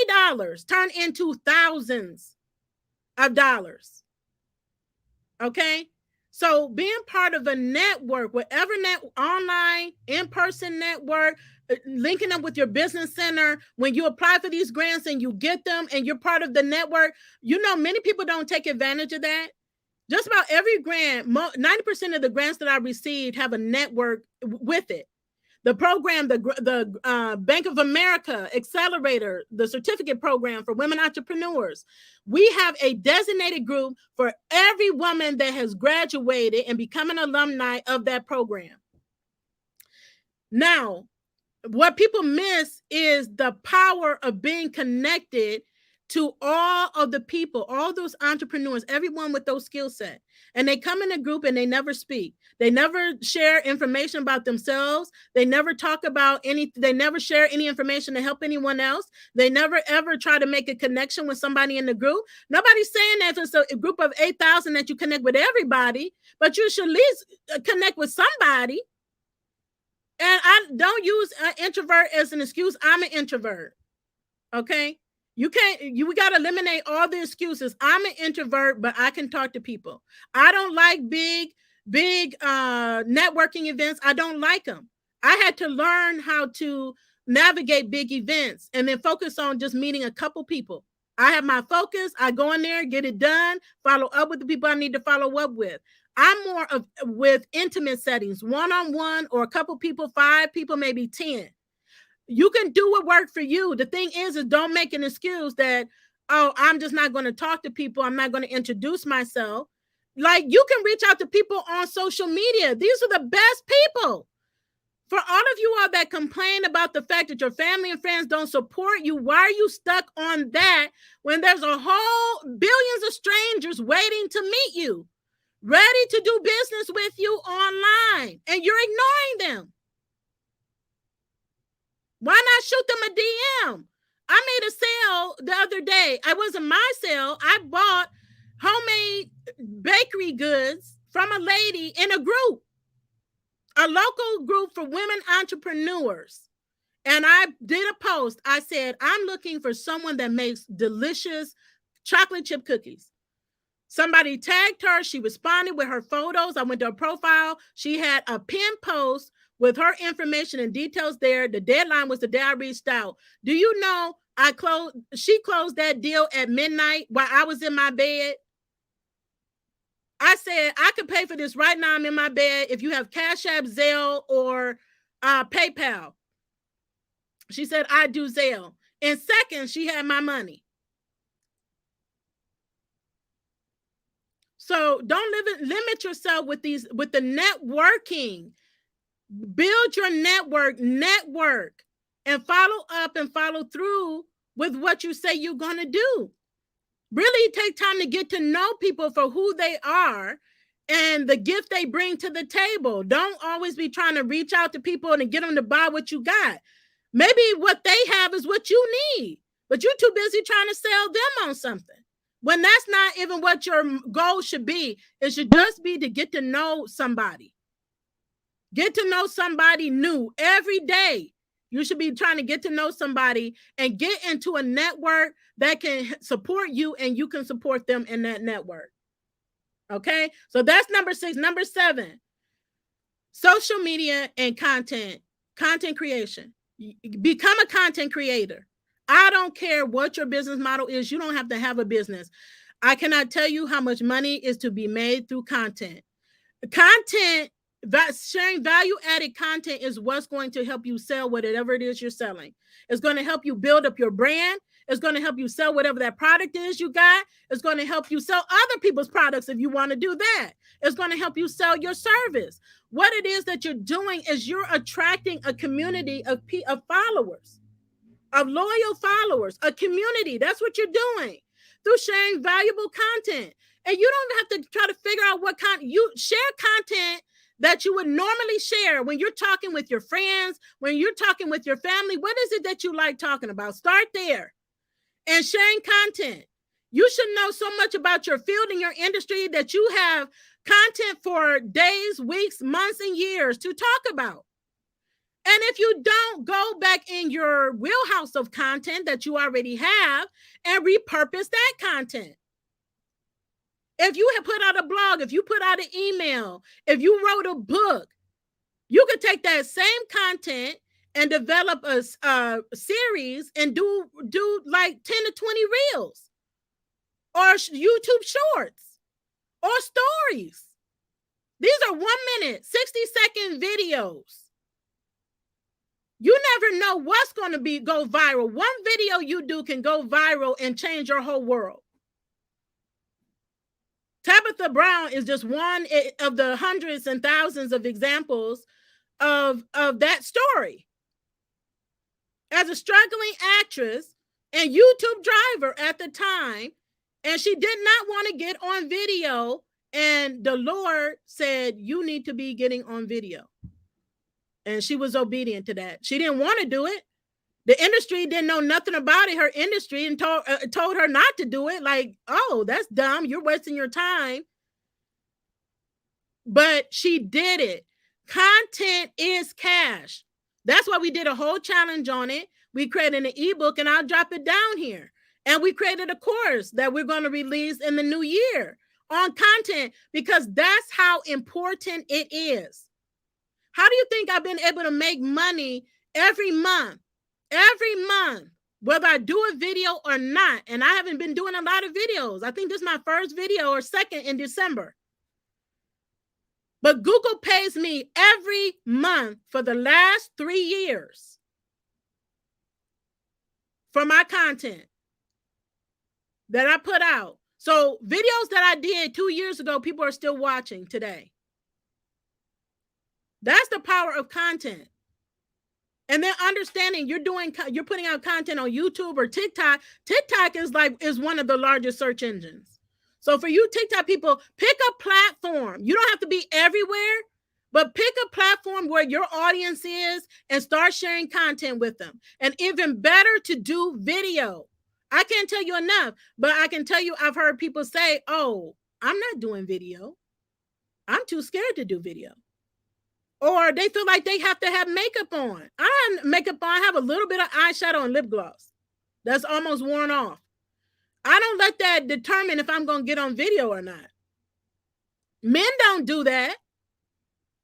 $20 turn into thousands of dollars. Okay? So being part of a network, whatever online, in-person network, linking up with your business center, when you apply for these grants and you get them and you're part of the network, many people don't take advantage of that. Just about every grant, 90% of the grants that I received have a network with it. The program, the Bank of America Accelerator, the certificate program for women entrepreneurs. We have a designated group for every woman that has graduated and become an alumni of that program. Now, what people miss is the power of being connected to all of the people, all those entrepreneurs, everyone with those skill sets. And they come in a group and they never speak. They never share information about themselves. They never talk about they never share any information to help anyone else. They never, ever try to make a connection with somebody in the group. Nobody's saying that it's a group of 8,000 that you connect with everybody, but you should at least connect with somebody. And I don't use introvert as an excuse. I'm an introvert. Okay. We got to eliminate all the excuses. I'm an introvert, but I can talk to people. I don't like big networking events. I don't like them. I had to learn how to navigate big events and then focus on just meeting a couple people. I have my focus. I go in there, get it done, follow up with the people I need to follow up with. I'm more of with intimate settings, one-on-one or a couple people, 5 people, maybe 10. You can do what works for you. The thing is don't make an excuse that, oh, I'm just not going to talk to people. I'm not going to introduce myself. Like, you can reach out to people on social media. These are the best people. For all of you all that complain about the fact that your family and friends don't support you, why are you stuck on that when there's a whole billions of strangers waiting to meet you, ready to do business with you online, and you're ignoring them? Why not shoot them a DM? I made a sale the other day. It wasn't my sale. I bought homemade bakery goods from a lady in a group, a local group for women entrepreneurs. And I did a post. I said, I'm looking for someone that makes delicious chocolate chip cookies. Somebody tagged her. She responded with her photos. I went to her profile. She had a pinned post with her information and details there. The deadline was the day I reached out. Do you know she closed that deal at midnight while I was in my bed? I said, I could pay for this right now. I'm in my bed. If you have Cash App, Zelle, or PayPal. She said, I do Zelle. In seconds, she had my money. So don't limit yourself with the networking. Build your network, and follow up and follow through with what you say you're going to do. Really take time to get to know people for who they are and the gift they bring to the table. Don't always be trying to reach out to people and get them to buy what you got. Maybe what they have is what you need, but you're too busy trying to sell them on something. When that's not even what your goal should be. It should just be to get to know somebody. Get to know somebody new every day. You should be trying to get to know somebody and get into a network that can support you and you can support them in that network. Okay? So that's number 6. Number 7, social media and content creation. Become a content creator. I don't care what your business model is. You don't have to have a business. I cannot tell you how much money is to be made through content. Content, sharing value added content is what's going to help you sell whatever it is you're selling. It's going to help you build up your brand. It's going to help you sell whatever that product is you got. It's going to help you sell other people's products if you want to do that. It's going to help you sell your service. What it is that you're doing is you're attracting a community of followers, of loyal followers, a community. That's what you're doing through sharing valuable content. And you don't have to try to figure out what content. You share content that you would normally share when you're talking with your friends, when you're talking with your family. What is it that you like talking about? Start there. And sharing content. You should know so much about your field and your industry that you have content for days, weeks, months, and years to talk about. And if you don't, go back in your wheelhouse of content that you already have and repurpose that content. If you have put out a blog, if you put out an email, if you wrote a book, you could take that same content and develop a series and do like 10 to 20 reels or YouTube shorts or stories. These are 1 minute, 60-second videos. You never know what's going to go viral. One video you do can go viral and change your whole world. Tabitha Brown is just one of the hundreds and thousands of examples of that story. As a struggling actress and YouTube driver at the time, and she did not want to get on video, and the Lord said, you need to be getting on video. And she was obedient to that. She didn't want to do it. The industry didn't know nothing about it, her industry, and told her not to do it. Like, oh, that's dumb. You're wasting your time. But she did it. Content is cash. That's why we did a whole challenge on it. We created an ebook, and I'll drop it down here. And we created a course that we're going to release in the new year on content, because that's how important it is. How do you think I've been able to make money every month? Every month, whether I do a video or not. And I haven't been doing a lot of videos. I think this is my first video or second in December. But Google pays me every month for the last 3 years for my content that I put out. So videos that I did 2 years ago, people are still watching today. That's the power of content. And then understanding you're putting out content on YouTube or TikTok. TikTok is one of the largest search engines. So for you TikTok people, pick a platform. You don't have to be everywhere, but pick a platform where your audience is and start sharing content with them. And even better, to do video. I can't tell you enough, but I can tell you I've heard people say, oh, I'm not doing video. I'm too scared to do video. Or they feel like they have to have makeup on. I have makeup on. I have a little bit of eyeshadow and lip gloss. That's almost worn off. I don't let that determine if I'm going to get on video or not. Men don't do that.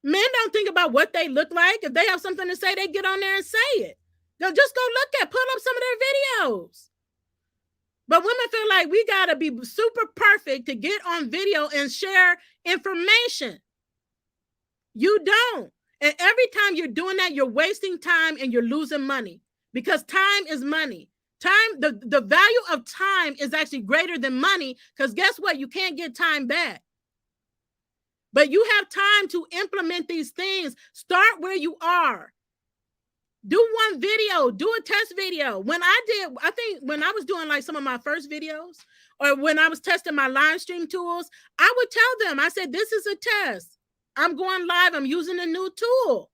Men don't think about what they look like. If they have something to say, they get on there and say it. They'll just go pull up some of their videos. But women feel like we got to be super perfect to get on video and share information. You don't. And every time you're doing that, you're wasting time and you're losing money, because time is money. Time, the value of time is actually greater than money, because guess what? You can't get time back. But you have time to implement these things. Start where you are. Do one video, do a test video. I think when I was doing like some of my first videos, or when I was testing my live stream tools, I would tell them, I said, this is a test. I'm going live. I'm using a new tool.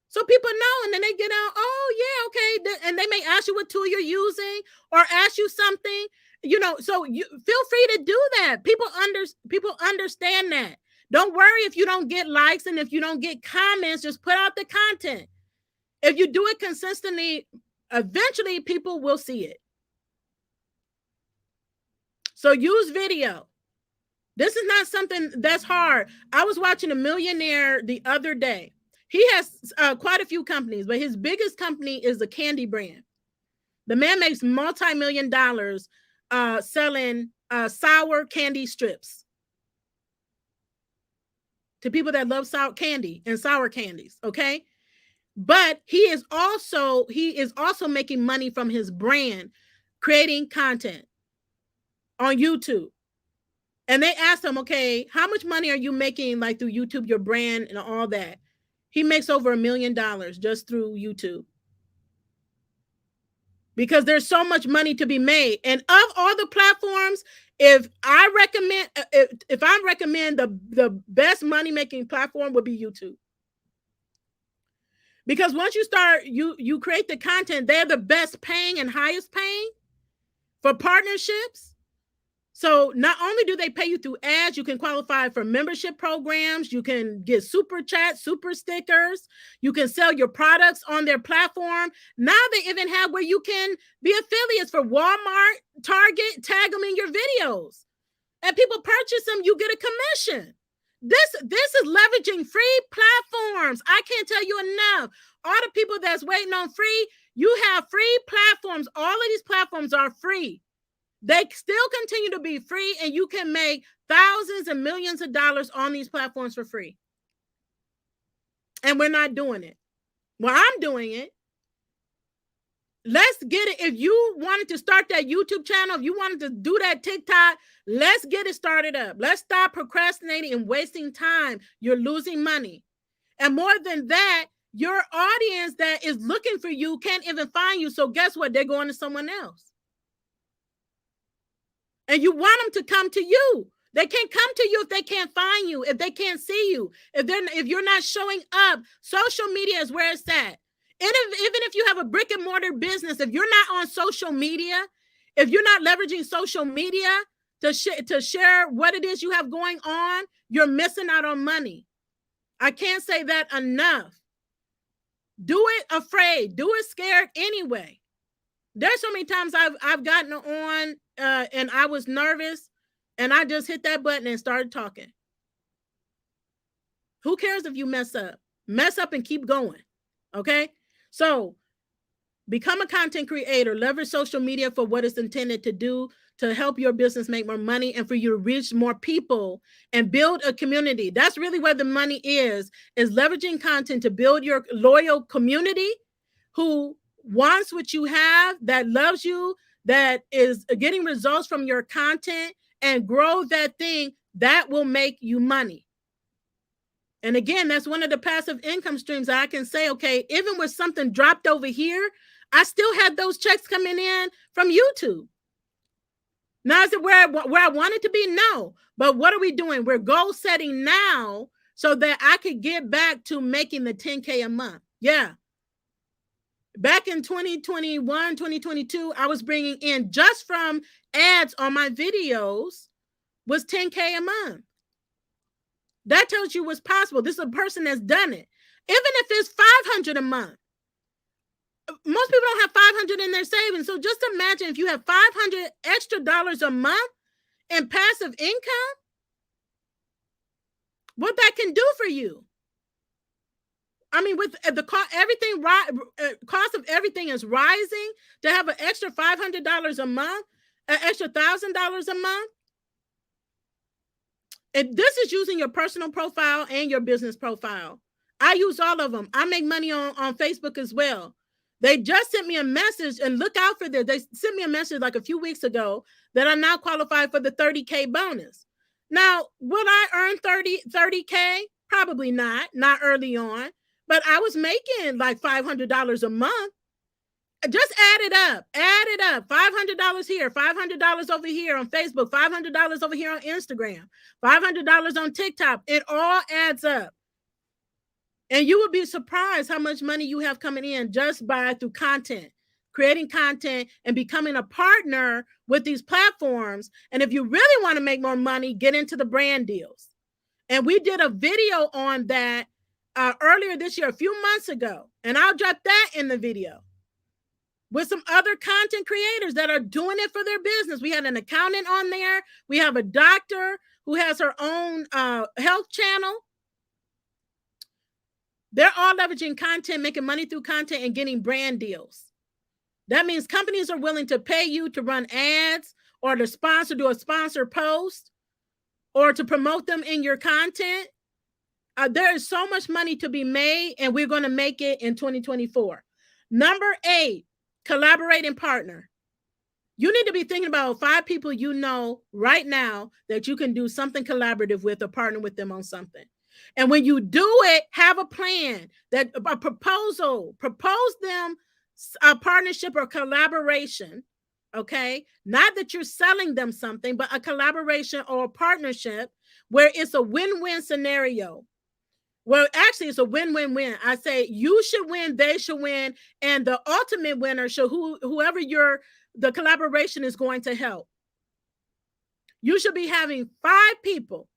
So people know, and then they get out, oh, yeah, okay. And they may ask you what tool you're using or ask you something, so you feel free to do that. People understand that. Don't worry if you don't get likes and if you don't get comments, just put out the content. If you do it consistently, eventually people will see it. So use video. This is not something that's hard. I was watching a millionaire the other day. He has quite a few companies, but his biggest company is a candy brand. The man makes multi-million dollars selling sour candy strips to people that love sour candy and sour candies. Okay. But he is also making money from his brand, creating content on YouTube. And they asked him, okay, how much money are you making like through YouTube, your brand and all that? He makes over $1 million just through YouTube. Because there's so much money to be made. And of all the platforms, if I recommend the best money making platform would be YouTube. Because once you start, you create the content, they're the best paying and highest paying for partnerships. So not only do they pay you through ads, you can qualify for membership programs. You can get super chats, super stickers. You can sell your products on their platform. Now they even have where you can be affiliates for Walmart, Target, tag them in your videos. And people purchase them, you get a commission. This is leveraging free platforms. I can't tell you enough. All the people that's waiting on free, you have free platforms. All of these platforms are free. They still continue to be free, and you can make thousands and millions of dollars on these platforms for free. And we're not doing it. Well, I'm doing it. Let's get it. If you wanted to start that YouTube channel, if you wanted to do that TikTok, let's get it started up. Let's stop procrastinating and wasting time. You're losing money. And more than that, your audience that is looking for you can't even find you. So guess what? They're going to someone else. And you want them to come to you. They can't come to you if they can't find you, if they can't see you, if you're not showing up. Social media is where it's at. And even if you have a brick and mortar business, if you're not on social media, if you're not leveraging social media to share what it is you have going on, you're missing out on money. I can't say that enough. Do it afraid. Do it scared anyway. There's so many times I've gotten on and I was nervous and I just hit that button and started talking. Who cares if you mess up? Mess up and keep going. Okay? So become a content creator. Leverage social media for what it's intended to do, to help your business make more money and for you to reach more people and build a community. That's really where the money is leveraging content to build your loyal community who wants what you have, that loves you, that is getting results from your content, and grow that thing that will make you money. And again, that's one of the passive income streams I can say, okay, even with something dropped over here, I still had those checks coming in from YouTube. Now, is it where I want it to be? No. But what are we doing? We're goal setting now so that I could get back to making the 10K a month. Yeah. Back in 2021, 2022, I was bringing in just from ads on my videos was 10K a month. That tells you what's possible. This is a person that's done it. Even if it's 500 a month. Most people don't have 500 in their savings. So just imagine if you have 500 extra dollars a month in passive income, what that can do for you. I mean, with the cost of everything is rising, to have an extra $500 a month, an extra $1,000 a month. And this is using your personal profile and your business profile. I use all of them. I make money on Facebook as well. They just sent me a message, and look out for this. They sent me a message like a few weeks ago that I now qualify for the 30K bonus. Now, will I earn 30K? Probably not early on. But I was making like $500 a month. Just add it up. $500 here, $500 over here on Facebook, $500 over here on Instagram, $500 on TikTok. It all adds up. And you will be surprised how much money you have coming in just through content, creating content and becoming a partner with these platforms. And if you really want to make more money, get into the brand deals. And we did a video on that earlier this year, a few months ago, and I'll drop that in the video with some other content creators that are doing it for their business. We had an accountant on there. We have a doctor. who has her own health channel. They're all leveraging content, making money through content, and getting brand deals. That means companies are willing to pay you to run ads or to do a sponsor post or to promote them in your content. There is so much money to be made, and we're going to make it in 2024. Number 8, collaborate and partner. You need to be thinking about 5 people you know right now that you can do something collaborative with or partner with them on something. And when you do it, have a plan, a proposal, propose them a partnership or collaboration. Okay. Not that you're selling them something, but a collaboration or a partnership where it's a win-win scenario. Well, actually, it's a win-win-win. I say you should win, they should win, and the ultimate winner should whoever the collaboration is going to help. You should be having 5 people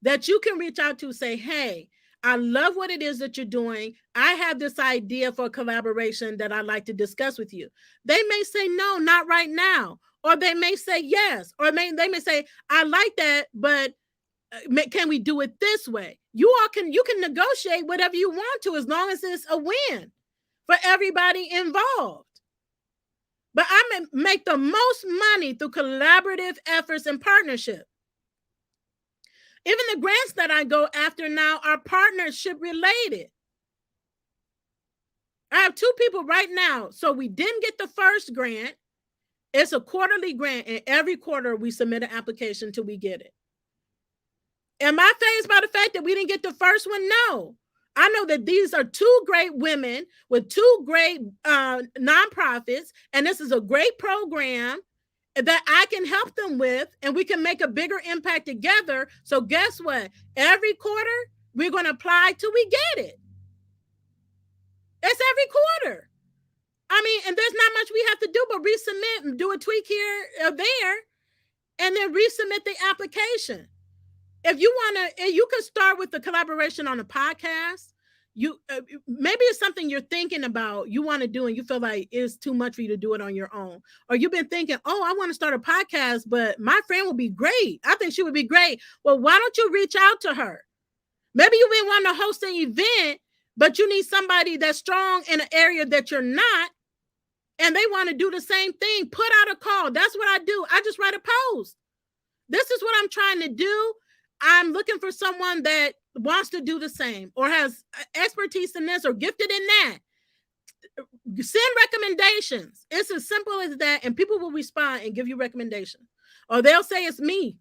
that you can reach out to, say, hey, I love what it is that you're doing. I have this idea for a collaboration that I'd like to discuss with you. They may say, no, not right now. Or they may say yes. Or they may say, I like that, but can we do it this way? You can negotiate whatever you want to, as long as it's a win for everybody involved. But I make the most money through collaborative efforts and partnership. Even the grants that I go after now are partnership related. I have 2 people right now. So we didn't get the first grant. It's a quarterly grant, and every quarter we submit an application till we get it. Am I fazed by the fact that we didn't get the first one? No. I know that these are 2 great women with 2 great nonprofits, and this is a great program that I can help them with, and we can make a bigger impact together. So guess what? Every quarter, we're going to apply till we get it. It's every quarter. I mean, and there's not much we have to do but resubmit and do a tweak here or there, and then resubmit the application. If you want to, you can start with the collaboration on a podcast. Maybe it's something you're thinking about, you want to do, and you feel like it's too much for you to do it on your own. Or you've been thinking, oh, I want to start a podcast, but my friend will be great. I think she would be great. Well, why don't you reach out to her? Maybe you've been wanting to host an event, but you need somebody that's strong in an area that you're not, and they want to do the same thing. Put out a call. That's what I do. I just write a post. This is what I'm trying to do. I'm looking for someone that wants to do the same or has expertise in this or gifted in that. Send recommendations. It's as simple as that, and people will respond and give you recommendations. Or they'll say it's me.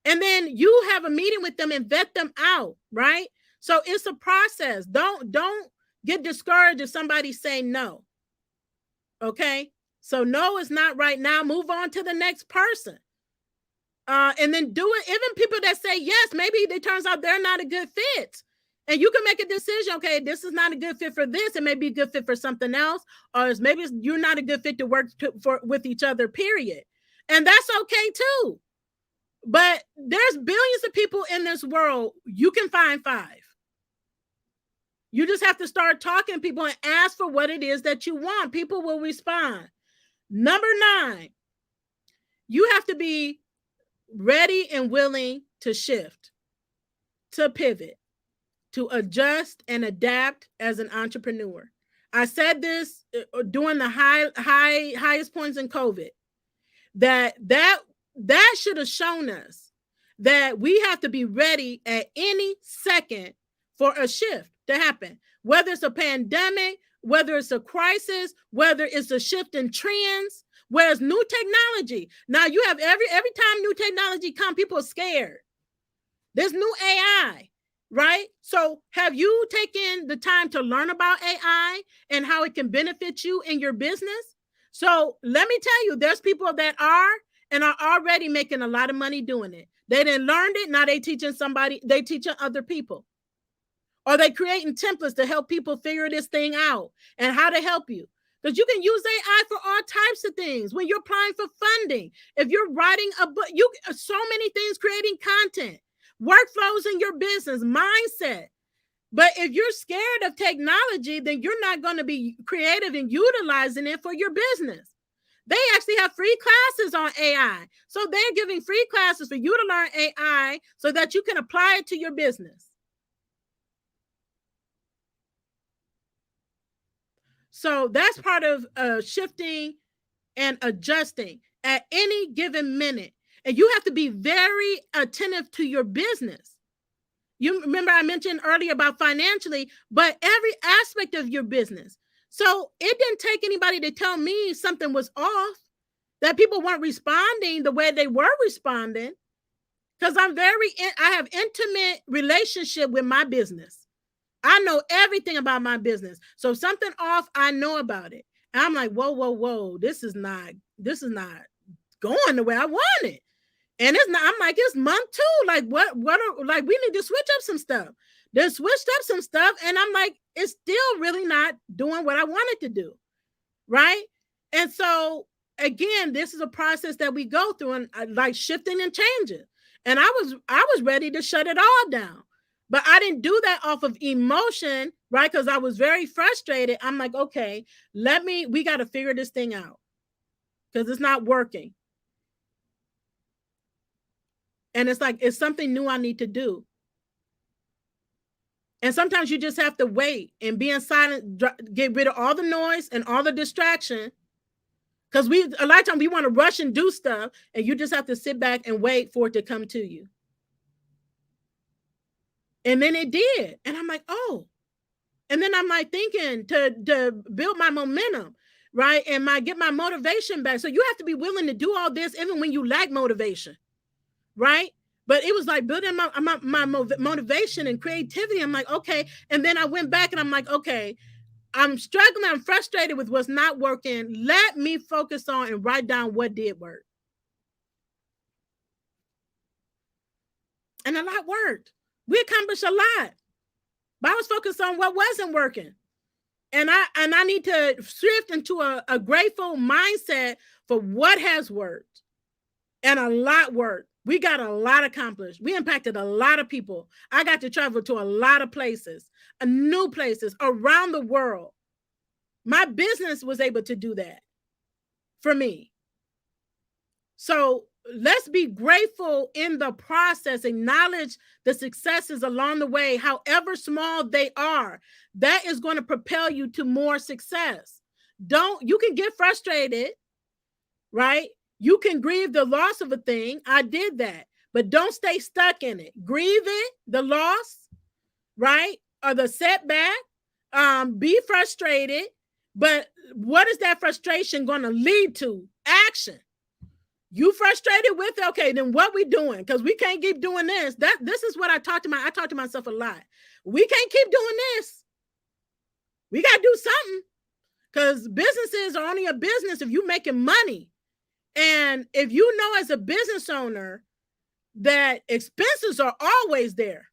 And then you have a meeting with them and vet them out, right? So it's a process. Don't get discouraged if somebody say no. Okay? So no, it's not right now. Move on to the next person. And then do it. Even people that say yes, maybe it turns out they're not a good fit. And you can make a decision, okay, this is not a good fit for this. It may be a good fit for something else. Or maybe you're not a good fit to work with each other, period. And that's okay too. But there's billions of people in this world. You can find 5. You just have to start talking to people and ask for what it is that you want. People will respond. Number 9, you have to be ready and willing to shift, to pivot, to adjust and adapt as an entrepreneur. I said this during the highest points in COVID, that should have shown us that we have to be ready at any second for a shift to happen, whether it's a pandemic, whether it's a crisis, whether it's a shift in trends. Whereas new technology, now you have every time new technology comes, people are scared. There's new AI, right? So have you taken the time to learn about AI and how it can benefit you in your business? So let me tell you, there's people that are already making a lot of money doing it. They didn't learn it. Now they teaching other people. Or they creating templates to help people figure this thing out and how to help you. Because you can use AI for all types of things. When you're applying for funding, if you're writing a book, so many things, creating content, workflows in your business, mindset. But if you're scared of technology, then you're not going to be creative in utilizing it for your business. They actually have free classes on AI. So they're giving free classes for you to learn AI so that you can apply it to your business. So that's part of shifting and adjusting at any given minute. And you have to be very attentive to your business. You remember I mentioned earlier about financially, but every aspect of your business. So it didn't take anybody to tell me something was off, that people weren't responding the way they were responding, because I have intimate relationship with my business. I know everything about my business. So if something off, I know about it. And I'm like, whoa, this is not going the way I want it. And it's not, I'm like, it's month 2. Like, like, we need to switch up some stuff. They switched up some stuff. And I'm like, it's still really not doing what I wanted to do. Right. And so, again, this is a process that we go through, and like shifting and changing. And I was ready to shut it all down. But I didn't do that off of emotion, right? Because I was very frustrated. I'm like, okay, we got to figure this thing out because it's not working. And it's like, it's something new I need to do. And sometimes you just have to wait and be in silent, get rid of all the noise and all the distraction. Because a lot of times we want to rush and do stuff, and you just have to sit back and wait for it to come to you. And then it did. And I'm like, oh. And then I'm like thinking to build my momentum, right? And get my motivation back. So you have to be willing to do all this even when you lack motivation, right? But it was like building my motivation and creativity. I'm like, okay. And then I went back and I'm like, okay, I'm struggling. I'm frustrated with what's not working. Let me focus on and write down what did work. And a lot worked. We accomplished a lot. But I was focused on what wasn't working. And I need to shift into a grateful mindset for what has worked. And a lot worked. We got a lot accomplished. We impacted a lot of people. I got to travel to a lot of places, new places around the world. My business was able to do that for me. So let's be grateful in the process, acknowledge the successes along the way, however small they are. That is going to propel you to more success. You can get frustrated, right? You can grieve the loss of a thing. I did that, but don't stay stuck in it. Grieve it, the loss, right? Or the setback. Be frustrated, but what is that frustration going to lead to? Action. You frustrated with it? Okay, then what we doing? Because we can't keep doing this. This is what I talk to myself a lot. We can't keep doing this. We got to do something, because businesses are only a business if you're making money. And if you know as a business owner that expenses are always there,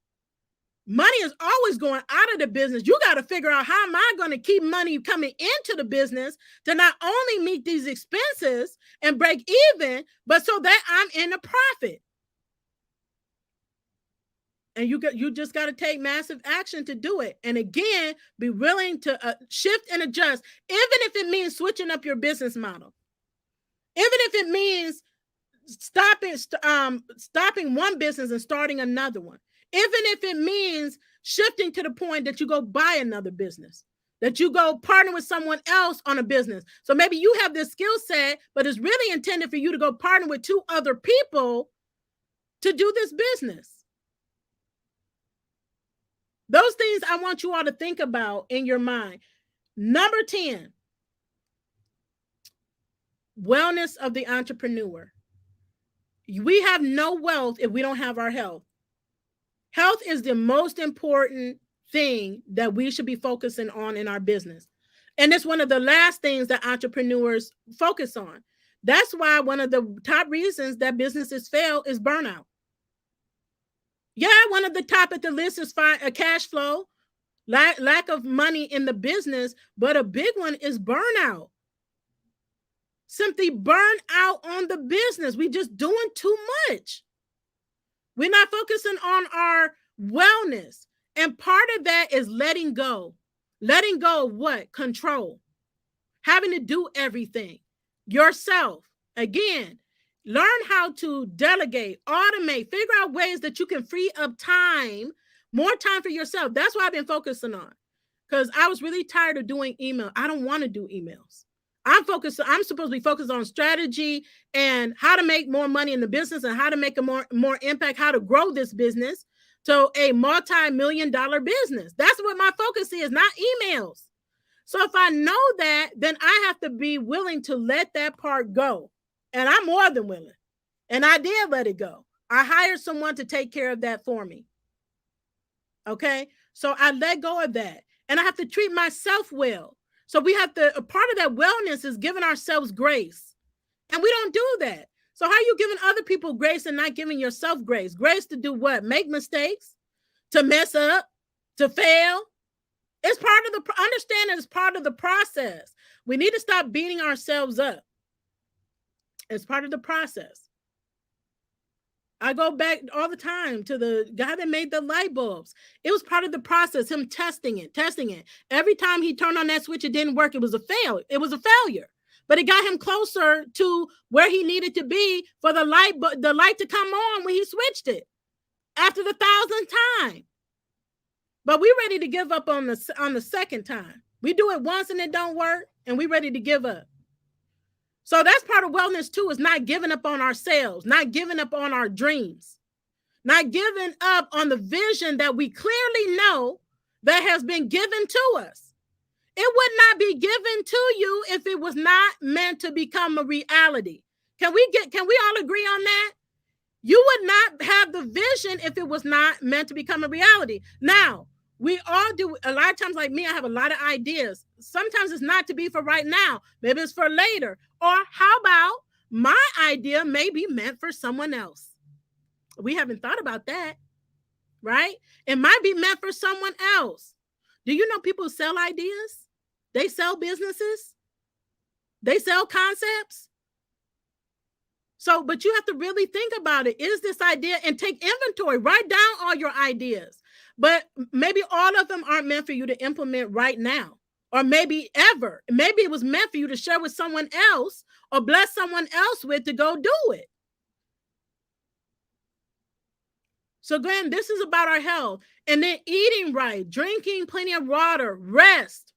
money is always going out of the business, you got to figure out, how am I going to keep money coming into the business to not only meet these expenses and break even, but so that I'm in a profit. And you just got to take massive action to do it. And again, be willing to shift and adjust, even if it means switching up your business model. Even if it means stopping one business and starting another one. Even if it means shifting to the point that you go buy another business, that you go partner with someone else on a business. So maybe you have this skill set, but it's really intended for you to go partner with 2 other people to do this business. Those things I want you all to think about in your mind. Number 10, wellness of the entrepreneur. We have no wealth if we don't have our health. Health is the most important thing that we should be focusing on in our business. And it's one of the last things that entrepreneurs focus on. That's why one of the top reasons that businesses fail is burnout. Yeah, one of the top at the list is cash flow, lack of money in the business, but a big one is burnout. Simply burn out on the business. We just doing too much. We're not focusing on our wellness. And part of that is letting go. Letting go of what? Control. Having to do everything. yourself. Again, learn how to delegate, automate, figure out ways that you can free up time, more time for yourself. That's what I've been focusing on, because I was really tired of doing email. I don't want to do emails. I'm supposed to be focused on strategy and how to make more money in the business and how to make a more impact, how to grow this business to a multi-million-dollar business. That's what my focus is, not emails. So if I know that, then I have to be willing to let that part go. And I'm more than willing. And I did let it go. I hired someone to take care of that for me. Okay. So I let go of that. And I have to treat myself well. So we have to, a part of that wellness is giving ourselves grace. And we don't do that. So how are you giving other people grace and not giving yourself grace? Grace to do what? Make mistakes, to mess up, to fail. It's part of the, understand it's part of the process. We need to stop beating ourselves up. It's part of the process. I go back all the time to the guy that made the light bulbs. It was part of the process, him testing it. Every time he turned on that switch, it didn't work. It was a failure. But it got him closer to where he needed to be for the light to come on when he switched it after the 1,000th time. But we're ready to give up on the second time. We do it once and it don't work, and we're ready to give up. So that's part of wellness too, is not giving up on ourselves, not giving up on our dreams, not giving up on the vision that we clearly know that has been given to us. It would not be given to you if it was not meant to become a reality. Can we all agree on that? You would not have the vision if it was not meant to become a reality. Now, we all do. A lot of times, like me, I have a lot of ideas. Sometimes it's not to be for right now. Maybe it's for later. Or how about my idea may be meant for someone else? We haven't thought about that, right? It might be meant for someone else. Do you know people sell ideas? They sell businesses. They sell concepts. So, but you have to really think about it. Is this idea, and take inventory, write down all your ideas. But maybe all of them aren't meant for you to implement right now, or maybe ever. Maybe it was meant for you to share with someone else or bless someone else with to go do it. So again, this is about our health, and then eating right, drinking plenty of water, rest.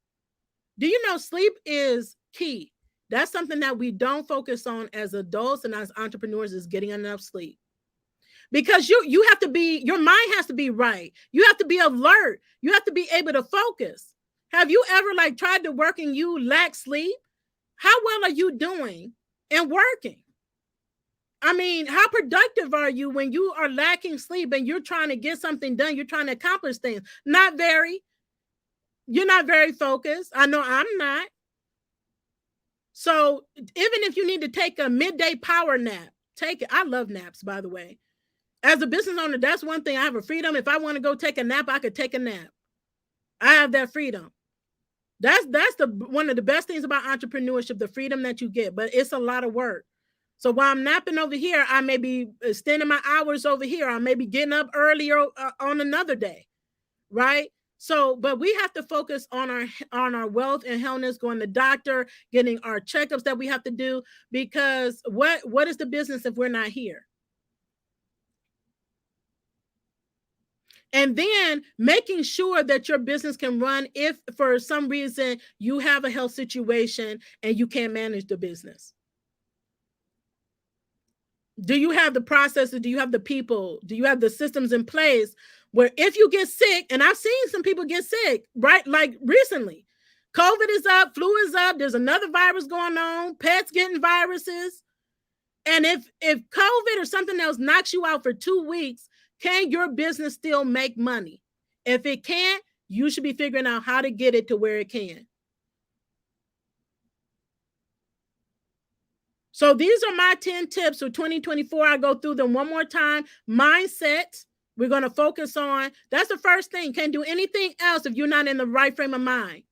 Do you know sleep is key? That's something that we don't focus on as adults and as entrepreneurs, is getting enough sleep. Because you have to be, your mind has to be right. You have to be alert. You have to be able to focus. Have you ever tried to work and you lack sleep? How well are you doing in working? I mean, how productive are you when you are lacking sleep and you're trying to get something done? You're trying to accomplish things. Not very. You're not very focused. I know I'm not. So even if you need to take a midday power nap, take it. I love naps, by the way. As a business owner, that's one thing. I have a freedom. If I want to go take a nap, I could take a nap. I have that freedom. That's one of the best things about entrepreneurship, the freedom that you get. But it's a lot of work. So while I'm napping over here, I may be extending my hours over here. I may be getting up earlier on another day, right? So, but we have to focus on our wealth and wellness, going to the doctor, getting our checkups that we have to do, because what is the business if we're not here? And then making sure that your business can run if for some reason you have a health situation and you can't manage the business. Do you have the processes? Do you have the people? Do you have the systems in place where if you get sick, and I've seen some people get sick, right? Like recently, COVID is up, flu is up, there's another virus going on, pets getting viruses. And if COVID or something else knocks you out for 2 weeks, can your business still make money? If it can't, you should be figuring out how to get it to where it can. So these are my 10 tips for 2024. I go through them one more time. Mindset, we're going to focus on. That's the first thing. Can't do anything else if you're not in the right frame of mind.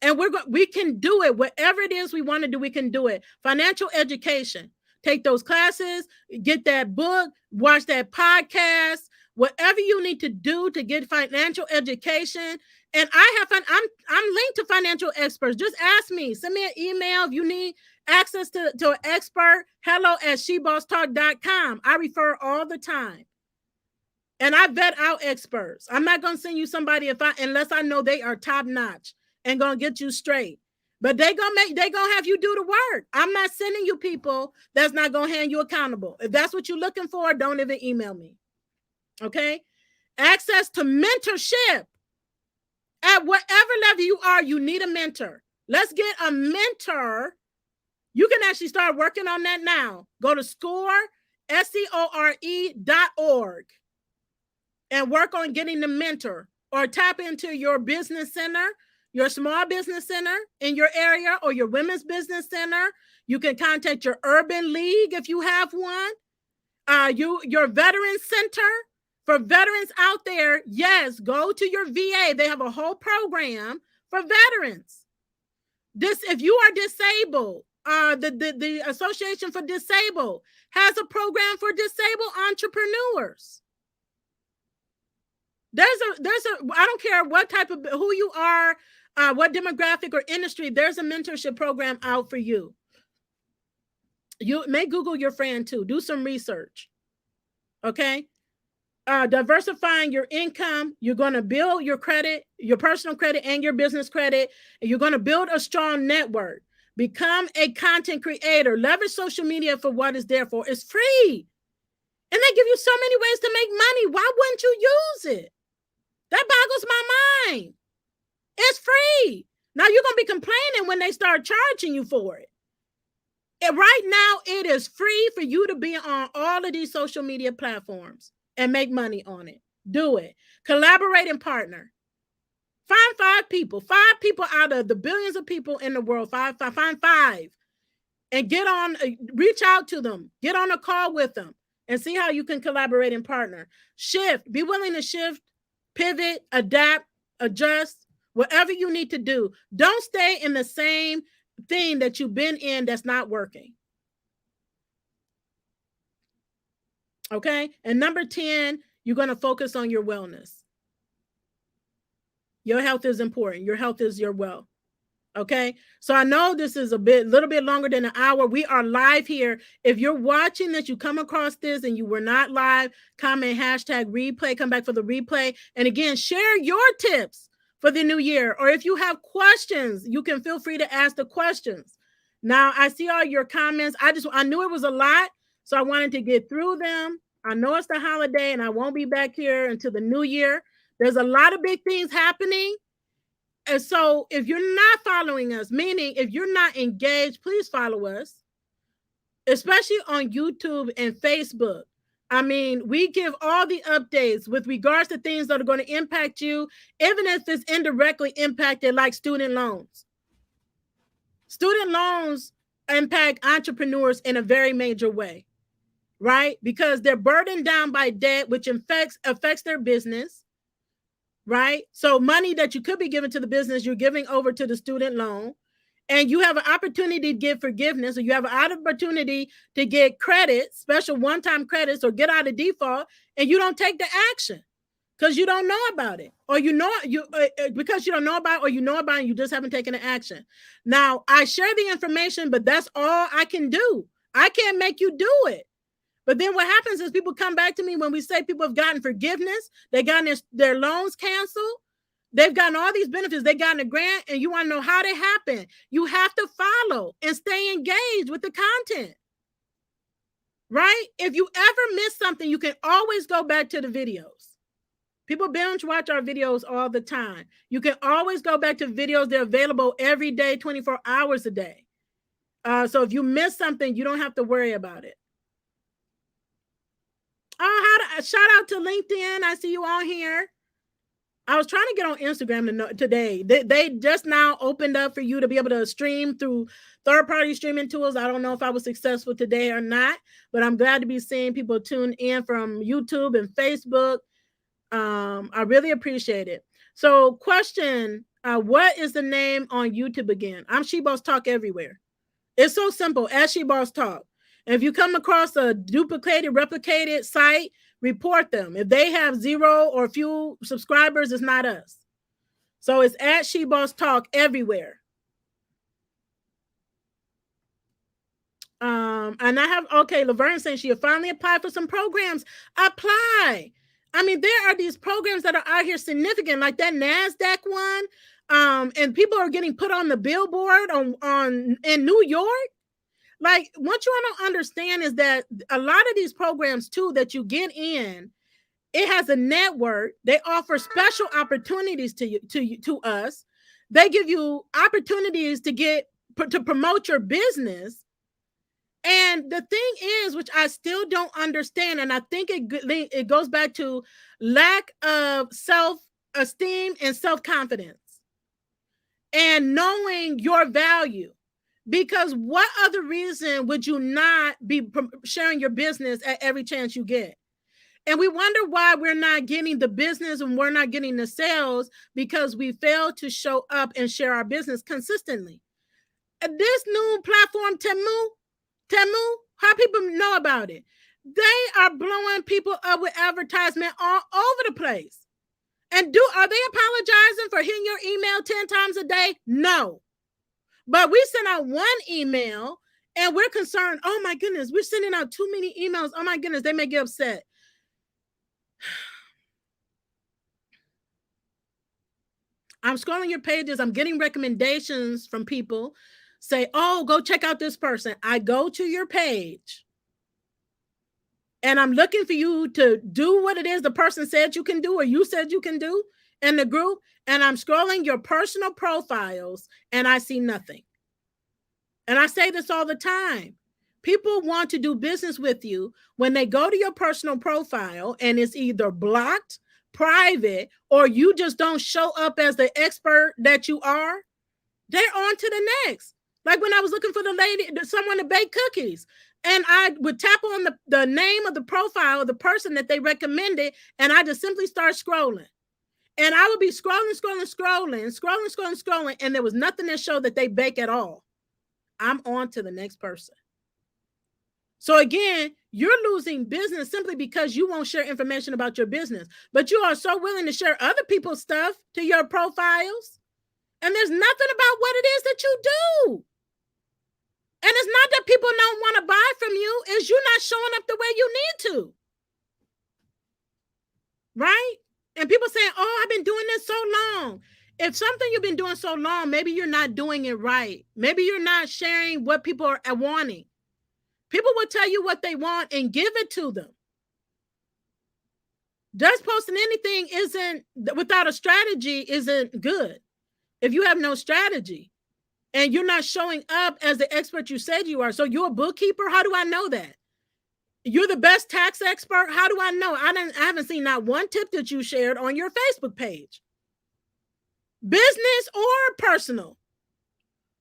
And we can do it. Whatever it is we want to do, we can do it. Financial education. Take those classes, get that book, watch that podcast, whatever you need to do to get financial education. And I'm linked to financial experts. Just ask me, send me an email if you need access to an expert. hello@shebosstalk.com. I refer all the time. And I vet out experts. I'm not going to send you somebody unless I know they are top notch and going to get you straight. But they going to have you do the work. I'm not sending you people that's not going to hand you accountable. If that's what you're looking for, don't even email me. Okay? Access to mentorship. At whatever level you are, you need a mentor. Let's get a mentor. You can actually start working on that now. Go to SCORE.org and work on getting the mentor, or tap into your business center, your small business center in your area, or your women's business center. You can contact your urban league if you have one. Your veteran center. For veterans out there, yes, go to your VA. They have a whole program for veterans. If you are disabled, the Association for Disabled has a program for disabled entrepreneurs. I don't care what type of, who you are, what demographic or industry, there's a mentorship program out for you. You may Google your friend too. Do some research. Okay. Diversifying your income. You're going to build your credit, your personal credit and your business credit. And you're going to build a strong network. Become a content creator. Leverage social media for what it's there for. It's free. And they give you so many ways to make money. Why wouldn't you use it? That boggles my mind. It's free. Now you're going to be complaining when they start charging you for it. And right now, it is free for you to be on all of these social media platforms and make money on it. Do it. Collaborate and partner. Find five people out of the billions of people in the world. Find five and reach out to them. Get on a call with them and see how you can collaborate and partner. Shift. Be willing to shift, pivot, adapt, adjust, whatever you need to do. Don't stay in the same thing that you've been in that's not working. Okay. And number 10, you're going to focus on your wellness. Your health is important. Your health is your wealth. Okay. So I know this is little bit longer than an hour. We are live here. If you're watching this, you come across this and you were not live, comment #replay, come back for the replay. And again, share your tips for the new year. Or if you have questions, you can feel free to ask the questions. Now I see all your comments. I knew it was a lot, so I wanted to get through them. I know it's the holiday and I won't be back here until the new year. There's a lot of big things happening. And so if you're not following us, meaning if you're not engaged, please follow us, especially on YouTube and Facebook. I mean, we give all the updates with regards to things that are going to impact you, even if it's indirectly impacted, like student loans. Student loans impact entrepreneurs in a very major way, right? Because they're burdened down by debt, which affects their business, right? So money that you could be giving to the business, you're giving over to the student loan. And you have an opportunity to get forgiveness, or you have an opportunity to get credit, special one-time credits, or get out of default, and you don't take the action because you don't know about it, or because you don't know about it, or you know about it, and you just haven't taken the action. Now, I share the information, but that's all I can do. I can't make you do it. But then what happens is people come back to me when we say people have gotten forgiveness, they've gotten their loans canceled. They've gotten all these benefits. They gotten a grant, and you want to know how they happen. You have to follow and stay engaged with the content, right? If you ever miss something, you can always go back to the videos. People binge watch our videos all the time. You can always go back to videos. They're available every day, 24 hours a day. So if you miss something, you don't have to worry about it. Shout out to LinkedIn. I see you on here. I was trying to get on Instagram today. They just now opened up for you to be able to stream through third-party streaming tools. I don't know if I was successful today or not, but I'm glad to be seeing people tune in from YouTube and Facebook. I really appreciate it. So question, what is the name on YouTube again? I'm She-Boss Talk everywhere. It's so simple, as She-Boss Talk. And if you come across a replicated site, report them. If they have 0 or few subscribers, it's not us. So it's at She Boss Talk everywhere. And I have, okay, Laverne saying she finally applied for some programs. Apply. I mean, there are these programs that are out here significant, like that NASDAQ one. And people are getting put on the billboard on in New York. Like, what you want to understand is that a lot of these programs too that you get in, it has a network. They offer special opportunities to us. They give you opportunities to promote your business. And the thing is, which I still don't understand, and I think it goes back to lack of self-esteem and self-confidence and knowing your value. Because what other reason would you not be sharing your business at every chance you get? And we wonder why we're not getting the business and we're not getting the sales, because we fail to show up and share our business consistently. This new platform, Temu, how people know about it? They are blowing people up with advertisement all over the place. And are they apologizing for hitting your email 10 times a day? No. But we send out one email and we're concerned, oh my goodness, we're sending out too many emails. Oh my goodness, they may get upset. I'm scrolling your pages. I'm getting recommendations from people. Say, oh, go check out this person. I go to your page and I'm looking for you to do what it is the person said you can do or you said you can do in the group. And I'm scrolling your personal profiles and I see nothing. And I say this all the time. People want to do business with you when they go to your personal profile and it's either blocked, private, or you just don't show up as the expert that you are. They're on to the next. Like when I was looking for someone to bake cookies, and I would tap on the name of the profile of the person that they recommended, and I just simply start scrolling. And I would be scrolling, and there was nothing that showed that they bake at all. I'm on to the next person. So again, you're losing business simply because you won't share information about your business, but you are so willing to share other people's stuff to your profiles. And there's nothing about what it is that you do. And it's not that people don't want to buy from you, it's you not showing up the way you need to. Right? And people saying, oh, I've been doing this so long. If something you've been doing so long, maybe you're not doing it right. Maybe you're not sharing what people are wanting. People will tell you what they want and give it to them. Just posting anything without a strategy isn't good. If you have no strategy and you're not showing up as the expert you said you are. So you're a bookkeeper? How do I know that? You're the best tax expert? How do I know? I haven't seen not one tip that you shared on your Facebook page. Business or personal?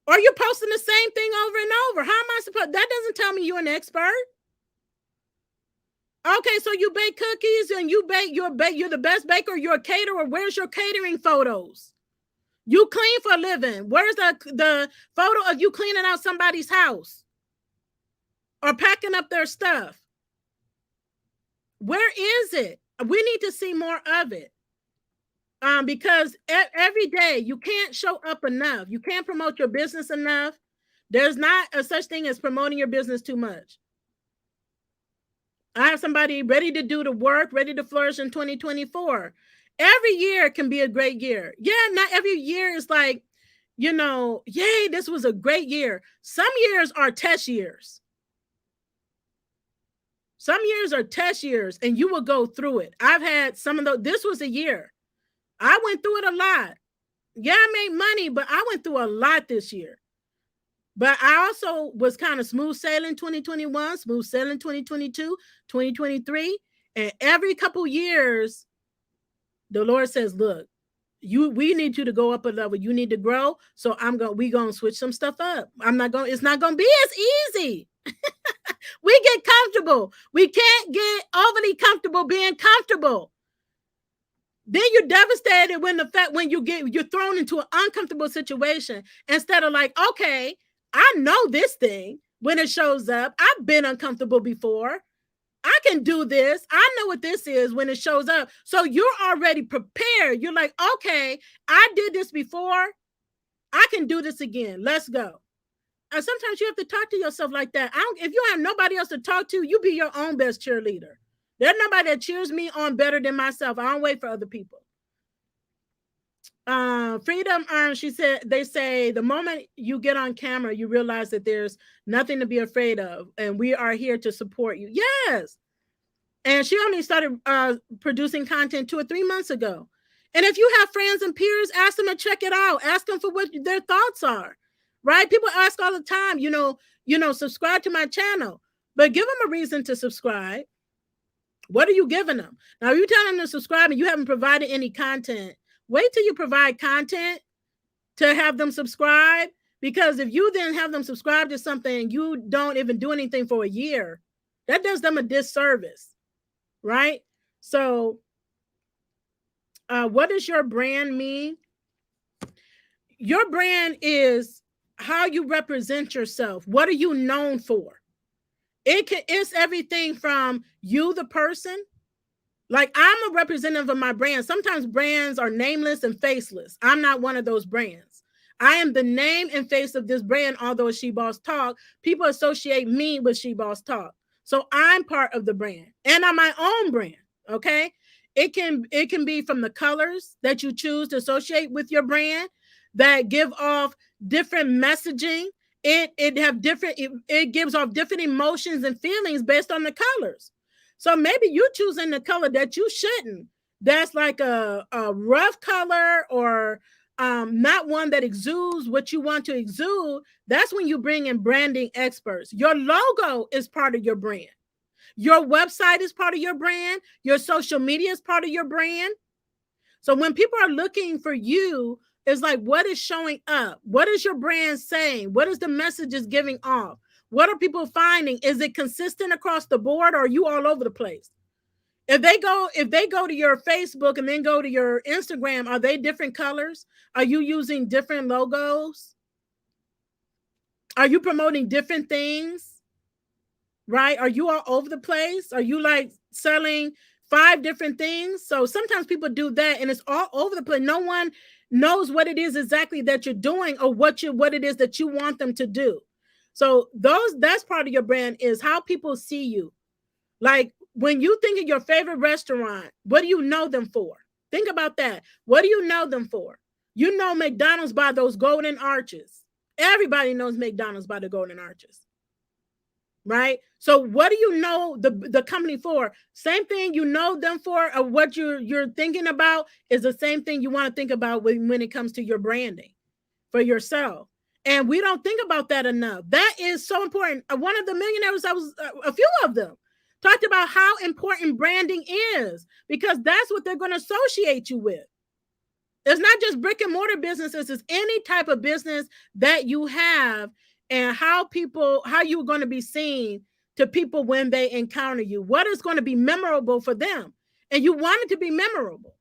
Or you're posting the same thing over and over. How am I supposed? That doesn't tell me you're an expert. Okay, so you bake cookies and you're the best baker, you're a caterer. Where's your catering photos? You clean for a living. Where's the photo of you cleaning out somebody's house or packing up their stuff? Where is it? We need to see more of it. Because every day you can't show up enough. You can't promote your business enough. There's not a such thing as promoting your business too much. I have somebody ready to do the work, ready to flourish in 2024. Every year can be a great year. Yeah, not every year is like, yay, this was a great year. Some years are test years. Some years are test years and you will go through it. I've had some of those. This was a year. I went through it a lot. Yeah, I made money, but I went through a lot this year. But I also was kind of smooth sailing 2021, smooth sailing 2022, 2023. And every couple years, the Lord says, look, we need you to go up a level. You need to grow. So we're going to switch some stuff up. It's not going to be as easy. We get comfortable. We can't get overly comfortable being comfortable. Then you're devastated when you're thrown into an uncomfortable situation instead of like, okay, I know this thing when it shows up. I've been uncomfortable before. I can do this. I know what this is when it shows up. So you're already prepared. You're like, okay, I did this before. I can do this again. Let's go. And sometimes you have to talk to yourself like that. If you have nobody else to talk to, you be your own best cheerleader. There's nobody that cheers me on better than myself. I don't wait for other people. Freedom earned, she said, they say the moment you get on camera, you realize that there's nothing to be afraid of, and we are here to support you. Yes. And she only started producing content 2 or 3 months ago. And if you have friends and peers, ask them to check it out. Ask them for what their thoughts are. Right? People ask all the time, subscribe to my channel, but give them a reason to subscribe. What are you giving them? Now, if you tell them to subscribe and you haven't provided any content, wait till you provide content to have them subscribe. Because if you then have them subscribe to something and you don't even do anything for a year, that does them a disservice. Right? So, what does your brand mean? Your brand is how you represent yourself. What are you known for? It's everything from you, the person. Like, I'm a representative of my brand. Sometimes brands are nameless and faceless. I'm not one of those brands. I am the name and face of this brand. Although it's She Boss Talk, people associate me with She Boss Talk. So I'm part of the brand, and I'm my own brand. Okay. It can be from the colors that you choose to associate with your brand that give off different messaging. It gives off different emotions and feelings based on the colors. So maybe you choosing the color that you shouldn't. That's like a rough color, or not one that exudes what you want to exude. That's when you bring in branding experts. Your logo is part of your brand. Your website is part of your brand. Your social media is part of your brand. So when people are looking for you, it's like, what is showing up? What is your brand saying? What is the message is giving off? What are people finding? Is it consistent across the board, or are you all over the place? If they go to your Facebook and then go to your Instagram, are they different colors? Are you using different logos? Are you promoting different things? Right? Are you all over the place? Are you like selling 5 different things? So sometimes people do that and it's all over the place. No one knows what it is exactly that you're doing, or what it is that you want them to do. So that's part of your brand, is how people see you. Like, when you think of your favorite restaurant, what do you know them for? Think about that. What do you know them for? You know McDonald's by those golden arches. Everybody knows McDonald's by the golden arches. Right? So what do you know the company for? Same thing you know them for, or what you're thinking about is the same thing you want to think about when it comes to your branding for yourself. And we don't think about that enough. That is so important. One of the millionaires, a few of them, talked about how important branding is, because that's what they're going to associate you with. It's not just brick and mortar businesses, it's any type of business that you have, and how you're going to be seen to people when they encounter you. What is going to be memorable for them? And you want it to be memorable.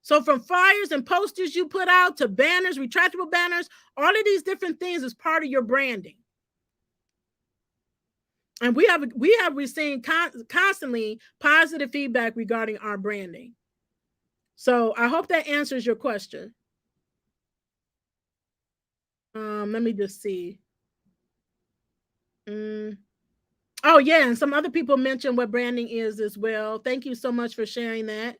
So from flyers and posters you put out to banners, retractable banners, all of these different things is part of your branding. And we have received constantly positive feedback regarding our branding. So I hope that answers your question. Let me just see. Oh yeah, and some other people mentioned what branding is as well. Thank you so much for sharing that.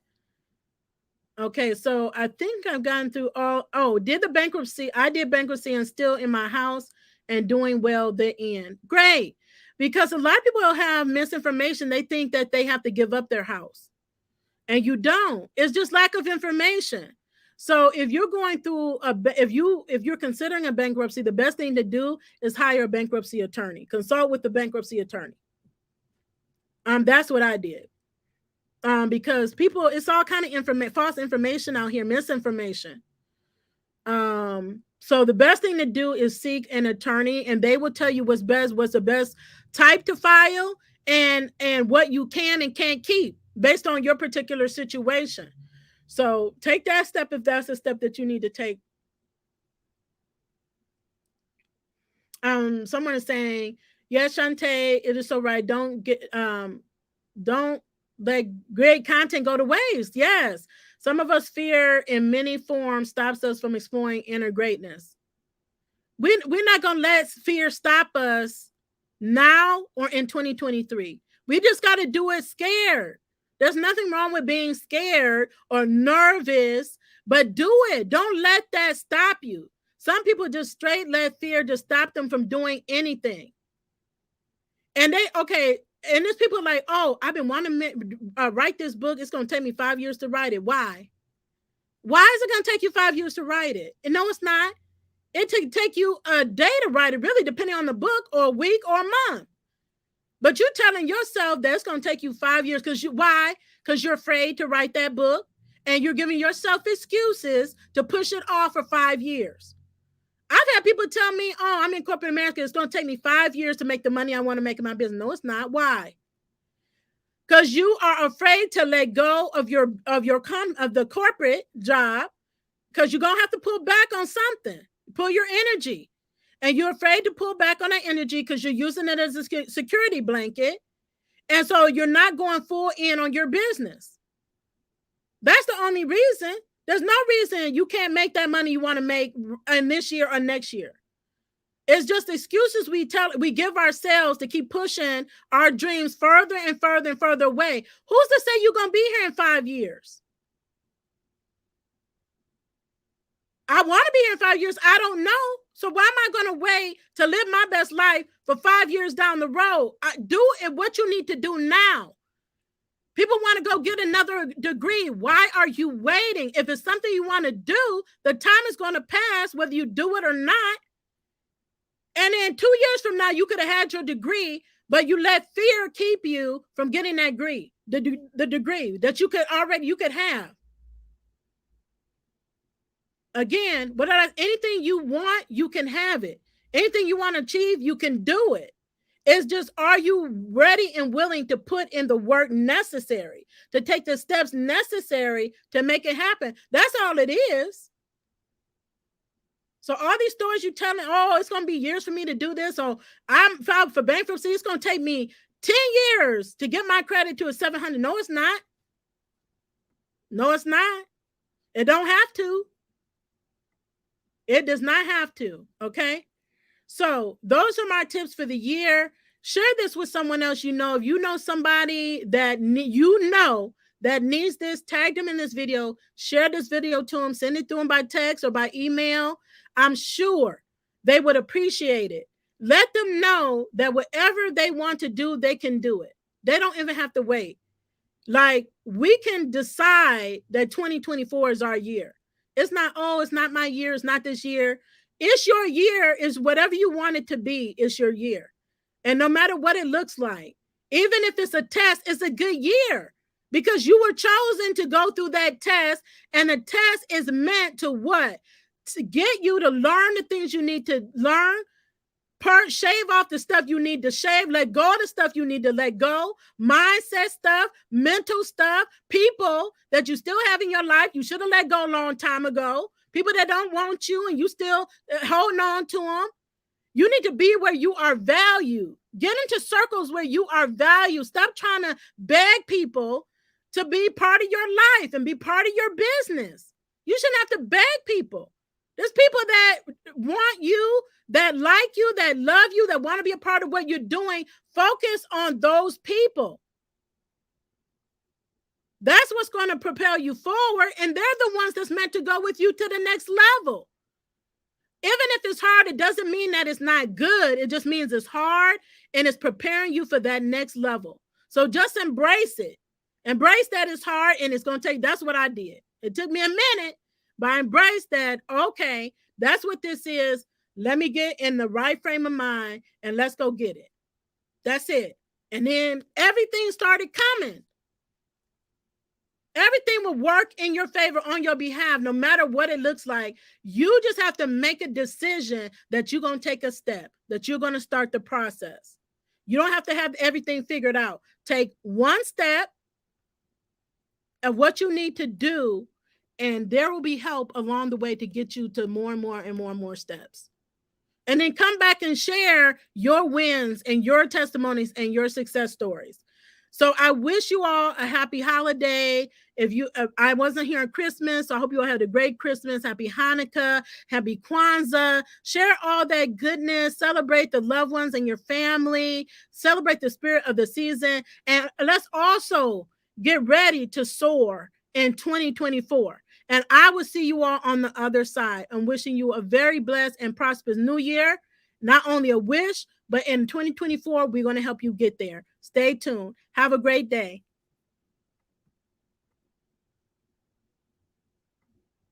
Okay, so I think I've gotten through all. Oh, did the bankruptcy? I did bankruptcy and still in my house and doing well the end. Great. Because a lot of people have misinformation. They think that they have to give up their house. And you don't. It's just lack of information. So if you're going through if you're considering a bankruptcy, the best thing to do is hire a bankruptcy attorney. Consult with the bankruptcy attorney. That's what I did. Because people, it's all kind of false information out here, misinformation. So the best thing to do is seek an attorney, and they will tell you what's the best type to file, and what you can and can't keep based on your particular situation. So take that step if that's a step that you need to take. Someone is saying, yes, Shantae, it is so right. Don't get Don't let great content go to waste. Yes. Some of us fear in many forms stops us from exploring inner greatness. We're not going to let fear stop us now or in 2023. We just got to do it scared. There's nothing wrong with being scared or nervous, but do it. Don't let that stop you. Some people just straight let fear just stop them from doing anything. And and there's people like, oh, I've been wanting to write this book. It's going to take me 5 years to write it. Why? Why is it going to take you 5 years to write it? And no, it's not. It take you a day to write it, really, depending on the book, or a week or a month. But you're telling yourself that it's going to take you 5 years why? Because you're afraid to write that book, and you're giving yourself excuses to push it off for 5 years. I've had people tell me, oh, I'm in corporate America. It's going to take me 5 years to make the money I want to make in my business. No, it's not. Why? Because you are afraid to let go of the corporate job, because you're going to have to pull back on something, pull your energy. And you're afraid to pull back on that energy because you're using it as a security blanket. And so you're not going full in on your business. That's the only reason. There's no reason you can't make that money you want to make in this year or next year. It's just excuses we give ourselves to keep pushing our dreams further and further and further away. Who's to say you're going to be here in 5 years? I want to be here in 5 years. I don't know. So why am I going to wait to live my best life for 5 years down the road? Do it what you need to do now. People want to go get another degree. Why are you waiting? If it's something you want to do, the time is going to pass whether you do it or not. And in 2 years from now, you could have had your degree, but you let fear keep you from getting that degree, the degree that you could have. Again, anything you want, you can have it. Anything you want to achieve, you can do it. It's just, are you ready and willing to put in the work necessary, to take the steps necessary to make it happen? That's all it is. So all these stories you telling, oh, it's going to be years for me to do this, or I'm filed for bankruptcy, it's going to take me 10 years to get my credit to a 700. No, it's not. No, it's not. It don't have to. It does not have to. Okay. So those are my tips for the year. Share this with someone else you know. If you know somebody that that needs this, tag them in this video. Share this video to them. Send it to them by text or by email. I'm sure they would appreciate it. Let them know that whatever they want to do, they can do it. They don't even have to wait. Like, we can decide that 2024 is our year. It's not, oh, it's not my year. It's not this year. It's your year. Is whatever you want it to be. It's your year. And no matter what it looks like, even if it's a test, it's a good year because you were chosen to go through that test. And the test is meant to what? To get you to learn the things you need to learn. Shave off the stuff you need to shave, let go of the stuff you need to let go, mindset stuff, mental stuff, people that you still have in your life you should have let go a long time ago, people that don't want you and you still holding on to them. You need to be where you are valued. Get into circles where you are valued. Stop trying to beg people to be part of your life and be part of your business. You shouldn't have to beg people. There's people that want you, that like you, that love you, that want to be a part of what you're doing. Focus on those people. That's what's going to propel you forward. And they're the ones that's meant to go with you to the next level. Even if it's hard, it doesn't mean that it's not good. It just means it's hard and it's preparing you for that next level. So just embrace it. Embrace that it's hard and it's going to take, that's what I did. It took me a minute, but I embraced that. Okay, that's what this is. Let me get in the right frame of mind and let's go get it. That's it. And then everything started coming. Everything will work in your favor on your behalf, no matter what it looks like. You just have to make a decision that you're going to take a step, that you're going to start the process. You don't have to have everything figured out. Take one step of what you need to do, and there will be help along the way to get you to more and more and more and more steps. And then come back and share your wins and your testimonies and your success stories. So I wish you all a happy holiday. If you, I wasn't here on Christmas, so I hope you all had a great Christmas. Happy Hanukkah, happy Kwanzaa. Share all that goodness. Celebrate the loved ones and your family. Celebrate the spirit of the season. And let's also get ready to soar in 2024. And I will see you all on the other side. I'm wishing you a very blessed and prosperous new year. Not only a wish, but in 2024, we're going to help you get there. Stay tuned. Have a great day.